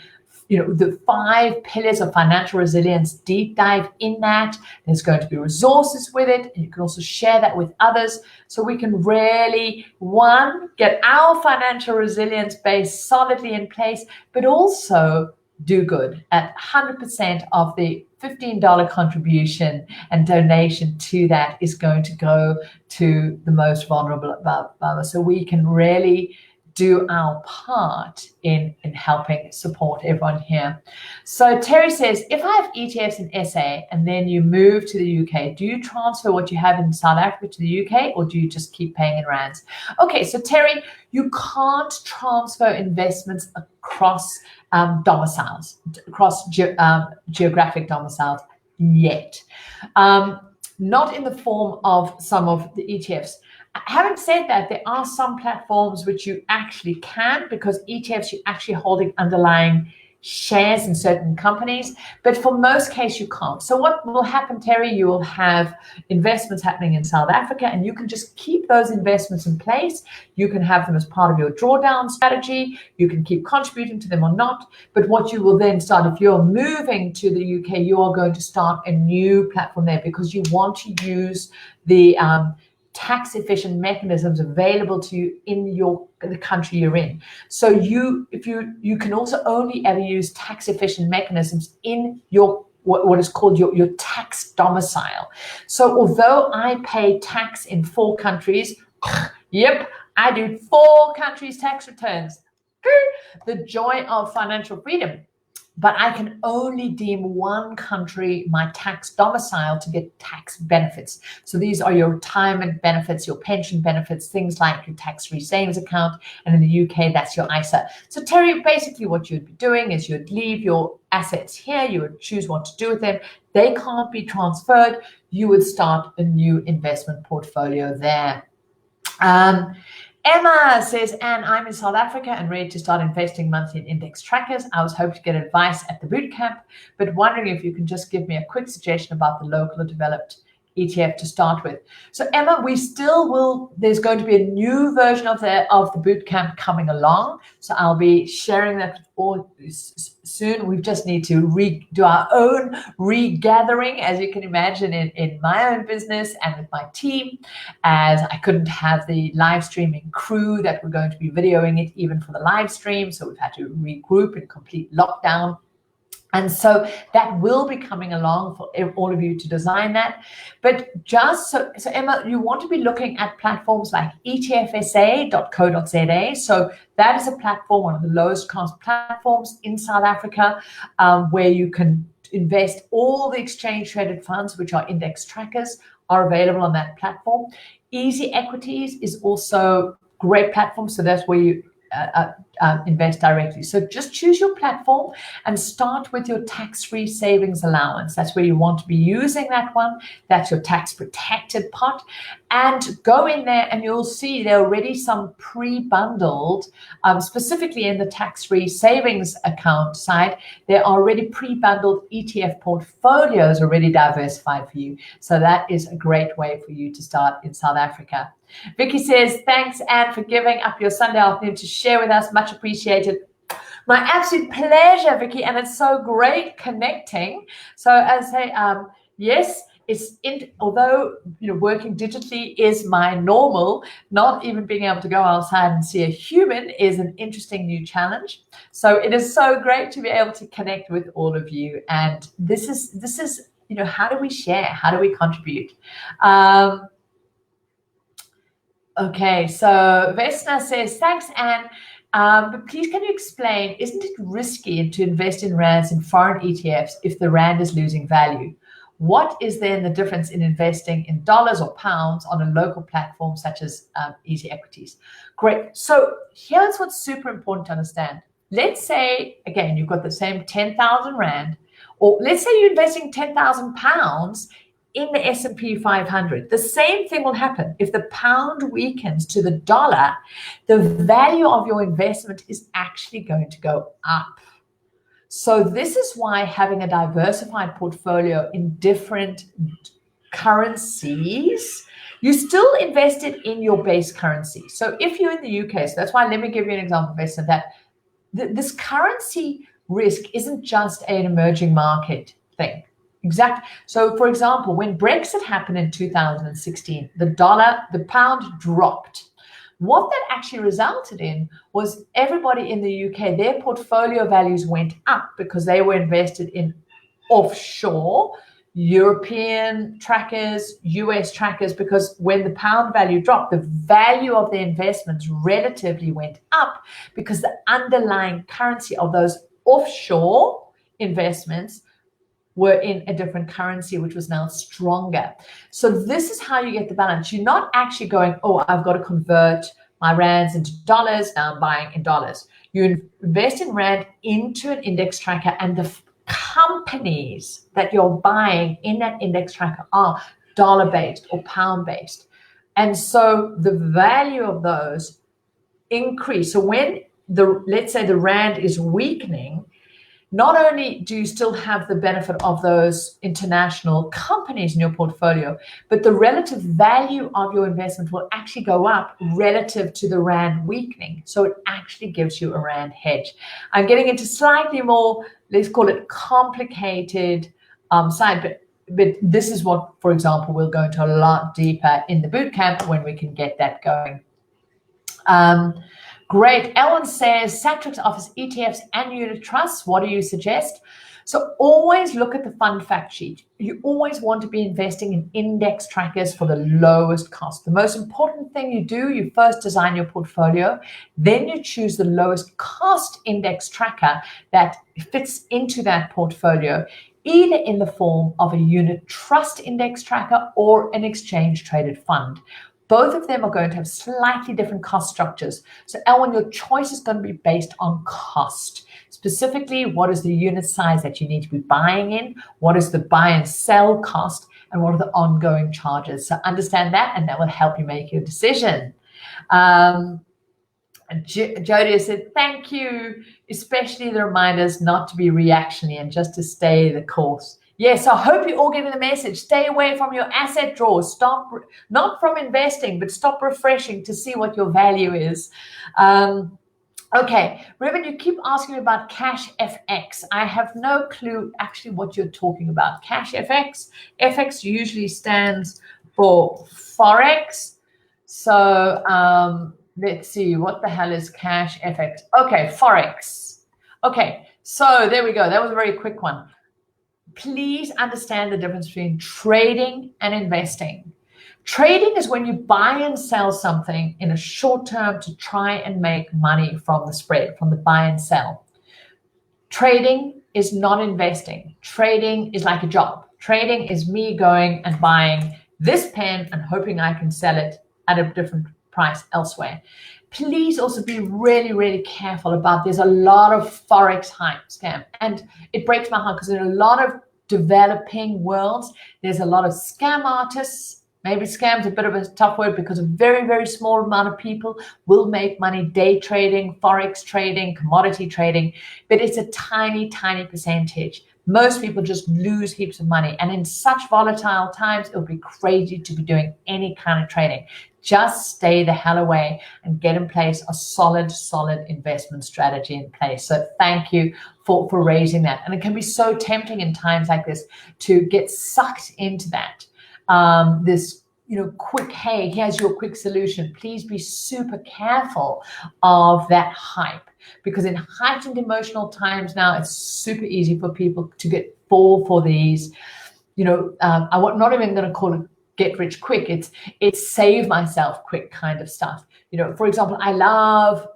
the 5 pillars of financial resilience deep dive in that. There's going to be resources with it. And you can also share that with others so we can really, one, get our financial resilience base solidly in place, but also do good. At 100% of the $15 contribution and donation to that is going to go to the most vulnerable above us, so we can really do our part in helping support everyone here. So Terry says, if I have ETFs in SA and then you move to the UK, do you transfer what you have in South Africa to the UK, or do you just keep paying in rands? Okay, so Terry, you can't transfer investments across domiciles, across geographic domiciles yet. Not in the form of some of the ETFs. Having said that, there are some platforms which you actually can, because ETFs, you're actually holding underlying shares in certain companies, but for most cases you can't. So what will happen, Terry, you will have investments happening in South Africa, and you can just keep those investments in place. You can have them as part of your drawdown strategy. You can keep contributing to them or not. But what you will then start, if you're moving to the UK, you are going to start a new platform there, because you want to use the tax efficient mechanisms available to you in the country you're in. So you can also only ever use tax efficient mechanisms in your what is called your tax domicile. So although I pay tax in 4 countries, yep, I do 4 countries tax returns. The joy of financial freedom. But I can only deem 1 country my tax domicile to get tax benefits. So these are your retirement benefits, your pension benefits, things like your tax-free savings account. And in the UK, that's your ISA. So Terry, basically what you'd be doing is you'd leave your assets here. You would choose what to do with them. They can't be transferred. You would start a new investment portfolio there. Emma says, Anne, I'm in South Africa and ready to start investing monthly in index trackers. I was hoping to get advice at the boot camp, but wondering if you can just give me a quick suggestion about the local or developed ETF to start with. So Emma, we still will, there's going to be a new version of the boot camp coming along. So I'll be sharing that all soon. We just need to do our own regathering, as you can imagine, in my own business and with my team, as I couldn't have the live streaming crew that were going to be videoing it even for the live stream. So we've had to regroup in complete lockdown. And so that will be coming along for all of you to design that. But just so Emma, you want to be looking at platforms like etfsa.co.za. So that is a platform, one of the lowest cost platforms in South Africa, where you can invest. All the exchange traded funds, which are index trackers, are available on that platform. Easy Equities is also a great platform. So that's where you invest directly. So just choose your platform and start with your tax-free savings allowance. That's where you want to be using that one. That's your tax protected pot. And go in there and you'll see there are already some pre-bundled, specifically in the tax-free savings account side, there are already pre-bundled ETF portfolios already diversified for you. So that is a great way for you to start in South Africa. Vicky says, thanks, Anne, for giving up your Sunday afternoon to share with us. Much appreciated. My absolute pleasure, Vicky, and it's so great connecting. So as I say, yes, although working digitally is my normal, not even being able to go outside and see a human is an interesting new challenge. So it is so great to be able to connect with all of you. And this is how do we share? How do we contribute? Okay, so Vesna says, thanks, Anne. But please, can you explain, isn't it risky to invest in rands in foreign ETFs if the rand is losing value? What is then the difference in investing in dollars or pounds on a local platform such as Easy Equities? Great. So here's what's super important to understand. Let's say, again, you've got the same 10,000 rand, or let's say you're investing 10,000 pounds in the S&P 500. The same thing will happen. If the pound weakens to the dollar, the value of your investment is actually going to go up. So this is why having a diversified portfolio in different currencies, you still invested in your base currency. So if you're in the UK, so that's why, let me give you an example, Vesta, that this currency risk isn't just an emerging market thing. Exactly. So, for example, when Brexit happened in 2016, the pound dropped. What that actually resulted in was everybody in the UK, their portfolio values went up because they were invested in offshore European trackers, US trackers, because when the pound value dropped, the value of their investments relatively went up because the underlying currency of those offshore investments were in a different currency, which was now stronger. So this is how you get the balance. You're not actually going, oh, I've got to convert my rands into dollars, now I'm buying in dollars. You invest in rand into an index tracker, and the companies that you're buying in that index tracker are dollar-based or pound-based. And so the value of those increase. So when let's say the rand is weakening, not only do you still have the benefit of those international companies in your portfolio, but the relative value of your investment will actually go up relative to the rand weakening. So it actually gives you a rand hedge. I'm getting into slightly more, let's call it complicated side, but this is what, for example, we'll go into a lot deeper in the bootcamp when we can get that going. Great. Ellen says, Satrix offers ETFs and unit trusts. What do you suggest? So always look at the fund fact sheet. You always want to be investing in index trackers for the lowest cost. The most important thing you do, you first design your portfolio, then you choose the lowest cost index tracker that fits into that portfolio, either in the form of a unit trust index tracker or an exchange traded fund. Both of them are going to have slightly different cost structures. So, Elwin, your choice is going to be based on cost. Specifically, what is the unit size that you need to be buying in? What is the buy and sell cost? And what are the ongoing charges? So understand that, and that will help you make your decision. Jody said, thank you, especially the reminders not to be reactionary and just to stay the course. Yes, I hope you're all getting the message. Stay away from your asset drawers. Stop, not from investing, but stop refreshing to see what your value is. Okay, Ruben, you keep asking me about Cash FX. I have no clue actually what you're talking about. Cash FX. FX usually stands for Forex. So let's see, what the hell is Cash FX? Okay, Forex. Okay, so there we go. That was a very quick one. Please understand the difference between trading and investing. Trading is when you buy and sell something in a short term to try and make money from the spread, from the buy and sell. Trading is not investing. Trading is like a job. Trading is me going and buying this pen and hoping I can sell it at a different price elsewhere. Please also be really, really careful about, there's a lot of Forex hype scam. And it breaks my heart because in a lot of developing worlds, there's a lot of scam artists. Maybe scam's a bit of a tough word because a very, very small amount of people will make money day trading, Forex trading, commodity trading, but it's a tiny, tiny percentage. Most people just lose heaps of money. And in such volatile times, it would be crazy to be doing any kind of trading. Just stay the hell away and get in place a solid investment strategy in place. So thank you for raising that. And it can be so tempting in times like this to get sucked into that. This, quick, hey, here's your quick solution. Please be super careful of that hype, because in heightened emotional times now, it's super easy for people to fall for these, I'm not even going to call it get rich quick. It's save myself quick kind of stuff. For example, I love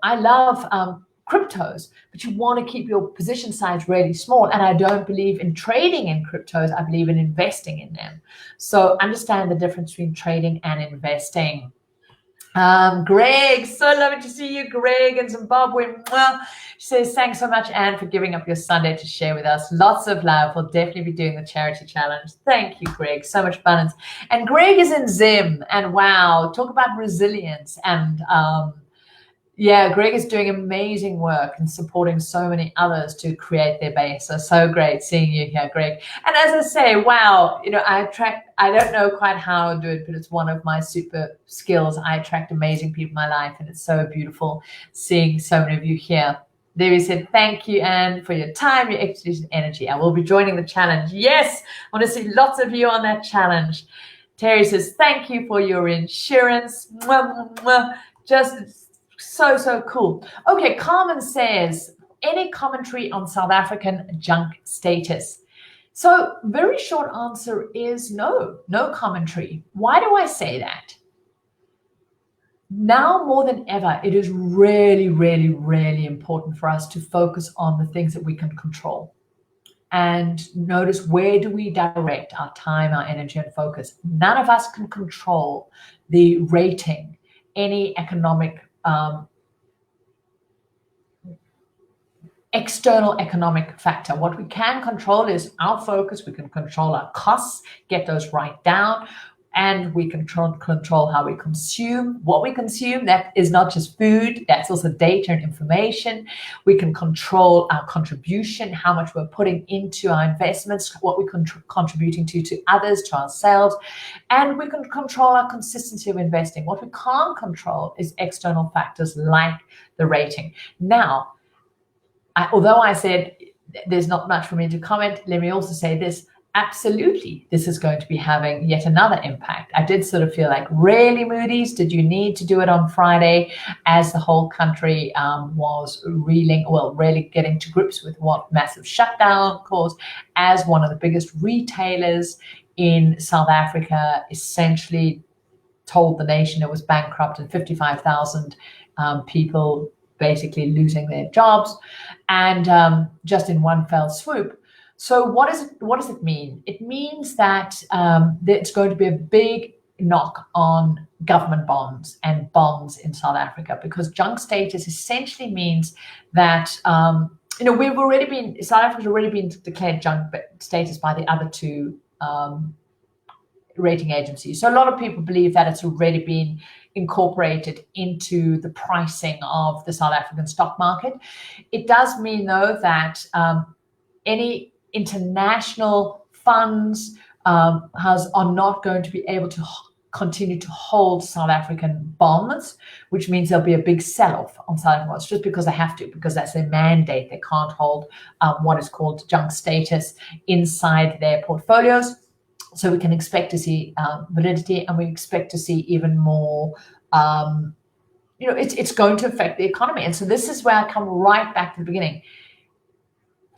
cryptos, but you want to keep your position size really small. And I don't believe in trading in cryptos. I believe in investing in them. So understand the difference between trading and investing. Greg, so lovely to see you, Greg in Zimbabwe. Well, she says, thanks so much, Anne, for giving up your Sunday to share with us. Lots of love. We'll definitely be doing the charity challenge. Thank you, Greg. So much abundance. And Greg is in Zim, and wow, talk about resilience. And Greg is doing amazing work and supporting so many others to create their base. So great seeing you here, Greg. And as I say, wow, I don't know quite how I do it, but it's one of my super skills. I attract amazing people in my life, and it's so beautiful seeing so many of you here. There said, thank you, Anne, for your time, your expertise, and energy. I will be joining the challenge. Yes, I want to see lots of you on that challenge. Terry says, thank you for your insurance. Mwah, mwah. Just so cool. Okay, Carmen says, any commentary on South African junk status? So very short answer is no commentary. Why do I say that? Now more than ever, it is really, really, really important for us to focus on the things that we can control and notice, where do we direct our time, our energy, and focus. None of us can control the rating, any economic external economic factor. What we can control is our focus. We can control our costs, get those right down, and we can control how we consume, what we consume. That is not just food, that's also data and information. We can control our contribution, how much we're putting into our investments, what we're contributing to others, to ourselves, and we can control our consistency of investing. What we can't control is external factors like the rating. Now, although I said there's not much for me to comment, let me also say this. Absolutely, this is going to be having yet another impact. I did sort of feel like, really, Moody's, did you need to do it on Friday as the whole country was really getting to grips with what massive shutdown caused, as one of the biggest retailers in South Africa essentially told the nation it was bankrupt and 55,000 people basically losing their jobs, and just in one fell swoop. So what does it mean? It means that there's going to be a big knock on government bonds and bonds in South Africa, because junk status essentially means that South Africa's already been declared junk status by the other two rating agencies. So a lot of people believe that it's already been incorporated into the pricing of the South African stock market. It does mean, though, that any international funds are not going to be able to continue to hold South African bonds, which means there'll be a big sell-off on South African bonds, just because they have to, because that's their mandate. They can't hold what is called junk status inside their portfolios. So we can expect to see validity, and we expect to see even more. It's going to affect the economy. And so this is where I come right back to the beginning.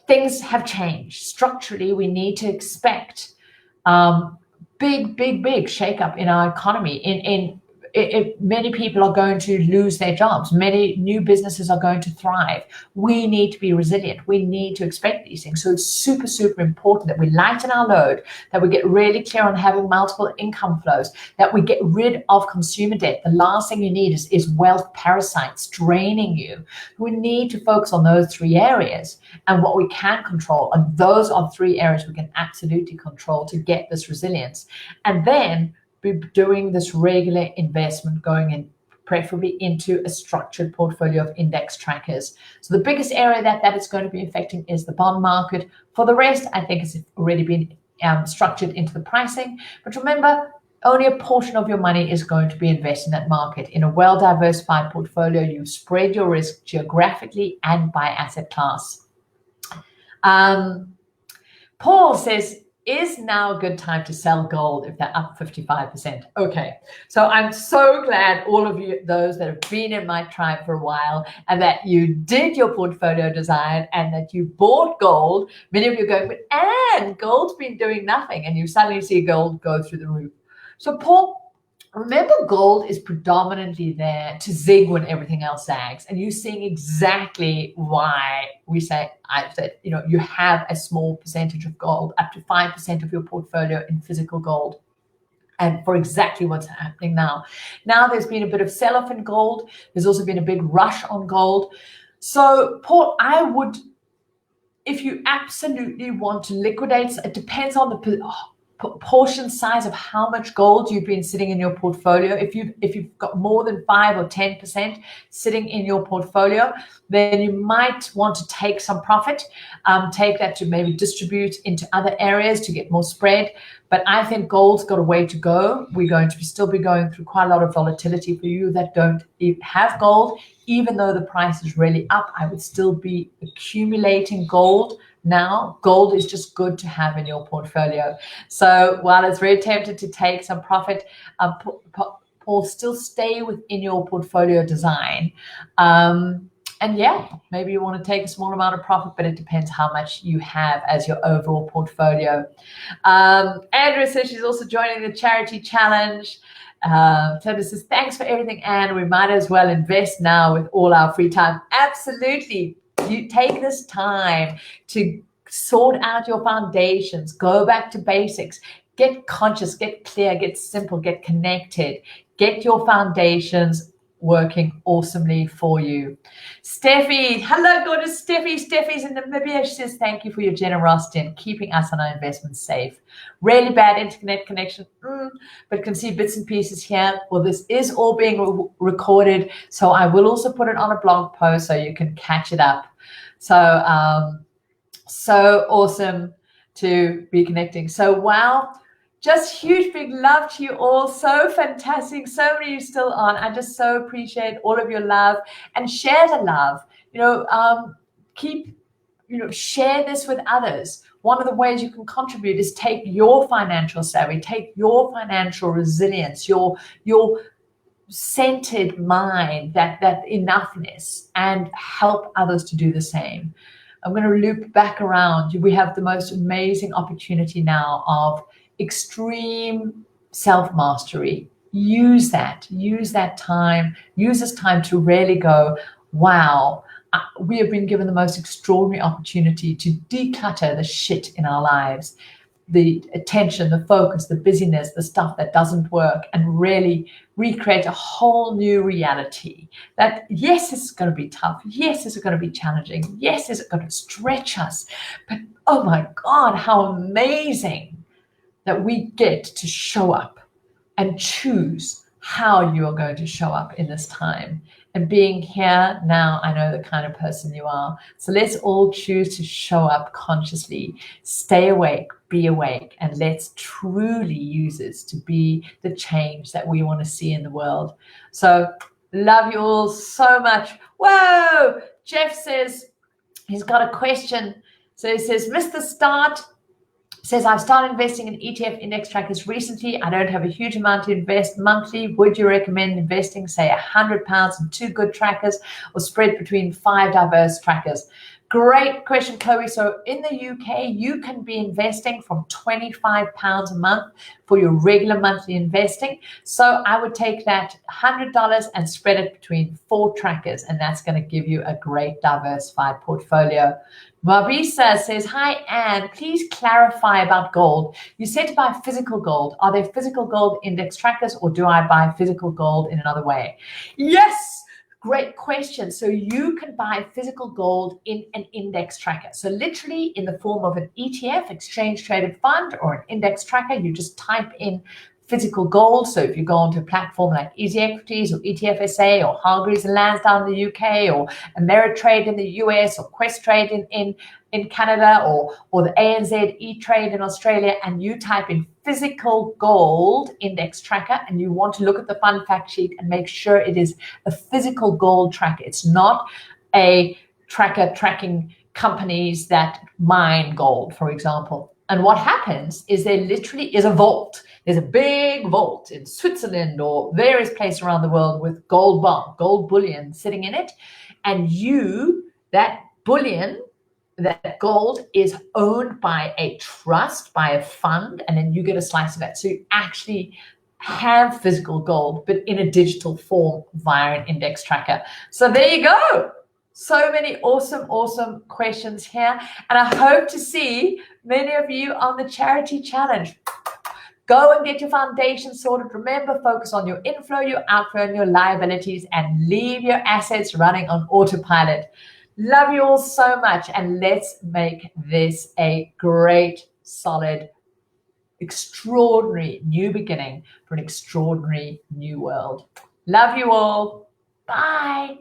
Things have changed. Structurally, we need to expect big shakeup in our economy, in many people are going to lose their jobs. Many new businesses are going to thrive. We need to be resilient. We need to expect these things. So it's super, super important that we lighten our load, that we get really clear on having multiple income flows, that we get rid of consumer debt. The last thing you need is wealth parasites draining you. We need to focus on those three areas and what we can control. And those are three areas we can absolutely control to get this resilience. And then be doing this regular investment, going in preferably into a structured portfolio of index trackers. So the biggest area that it's going to be affecting is the bond market. For the rest, I think it's already been structured into the pricing. But remember, only a portion of your money is going to be invested in that market. In a well-diversified portfolio, you spread your risk geographically and by asset class. Paul says, is now a good time to sell gold if they're up 55%? Okay, so I'm so glad all of you, those that have been in my tribe for a while, and that you did your portfolio design and that you bought gold. Many of you are going, but Anne, gold's been doing nothing, and you suddenly see gold go through the roof. So Paul, remember, gold is predominantly there to zig when everything else zags. And you're seeing exactly why we say, you have a small percentage of gold, up to 5% of your portfolio in physical gold. And for exactly what's happening now. Now there's been a bit of sell-off in gold. There's also been a big rush on gold. So Paul, I would, if you absolutely want to liquidate, it depends on the portion size of how much gold you've been sitting in your portfolio. If you've got more than 5 or 10% sitting in your portfolio, then you might want to take some profit, take that to maybe distribute into other areas to get more spread. But I think gold's got a way to go. We're going to still be going through quite a lot of volatility. For you that don't have gold, even though the price is really up, I would still be accumulating gold. Now, gold is just good to have in your portfolio. So while it's very tempted to take some profit, Paul, still stay within your portfolio design. And yeah, maybe you want to take a small amount of profit, but it depends how much you have as your overall portfolio. Andrea says she's also joining the charity challenge. Tada says, thanks for everything, Anne. We might as well invest now with all our free time. Absolutely. You take this time to sort out your foundations, go back to basics, get conscious, get clear, get simple, get connected, get your foundations working awesomely for you. Steffi, hello, gorgeous Steffi. Steffi's in Namibia. She says, thank you for your generosity and keeping us and our investments safe. Really bad internet connection, but can see bits and pieces here. Well, this is all being recorded, so I will also put it on a blog post so you can catch it up. So, so awesome to be connecting. So, wow. Just huge big love to you all. So fantastic. So many of you still on. I just so appreciate all of your love, and share the love. Share this with others. One of the ways you can contribute is take your financial savvy, take your financial resilience, your centered mind, that enoughness, and help others to do the same. I'm going to loop back around. We have the most amazing opportunity now of extreme self-mastery. Use that time, use this time to really go, wow, we have been given the most extraordinary opportunity to declutter the shit in our lives, the attention, the focus, the busyness, the stuff that doesn't work, and really recreate a whole new reality. That yes, this is going to be tough. Yes, this is going to be challenging. Yes, this is going to stretch us. But oh my God, how amazing that we get to show up and choose how you are going to show up in this time. And being here now, I know the kind of person you are. So let's all choose to show up consciously, stay awake, be awake, and let's truly use this to be the change that we want to see in the world. So love you all so much. Whoa! Jeff says he's got a question. So he says, Mr. Start says, I've started investing in ETF index trackers recently. I don't have a huge amount to invest monthly. Would you recommend investing, say, £100 in 2 good trackers, or spread between 5 diverse trackers? Great question, Chloe. So in the UK, you can be investing from £25 a month for your regular monthly investing. So I would take that $100 and spread it between 4 trackers, and that's going to give you a great diversified portfolio. Marisa says, hi, Anne, please clarify about gold. You said to buy physical gold. Are there physical gold index trackers, or do I buy physical gold in another way? Yes. Great question. So you can buy physical gold in an index tracker. So literally in the form of an ETF, exchange traded fund, or an index tracker, you just type in physical gold. So if you go onto a platform like Easy Equities or ETFSA or Hargreaves and Lansdowne in the UK, or Ameritrade in the US, or Questrade in Canada, or the ANZ E-Trade in Australia, and you type in physical gold index tracker, and you want to look at the fund fact sheet and make sure it is a physical gold tracker. It's not a tracker tracking companies that mine gold, for example. And what happens is there literally is a vault. There's a big vault in Switzerland or various places around the world with gold bullion sitting in it. And that bullion, that gold is owned by a trust, by a fund, and then you get a slice of it. So you actually have physical gold, but in a digital form via an index tracker. So there you go. So many awesome questions here. And I hope to see many of you on the charity challenge. Go and get your foundation sorted. Remember, focus on your inflow, your outflow, and your liabilities, and leave your assets running on autopilot. Love you all so much, and let's make this a great, solid, extraordinary new beginning for an extraordinary new world. Love you all. Bye.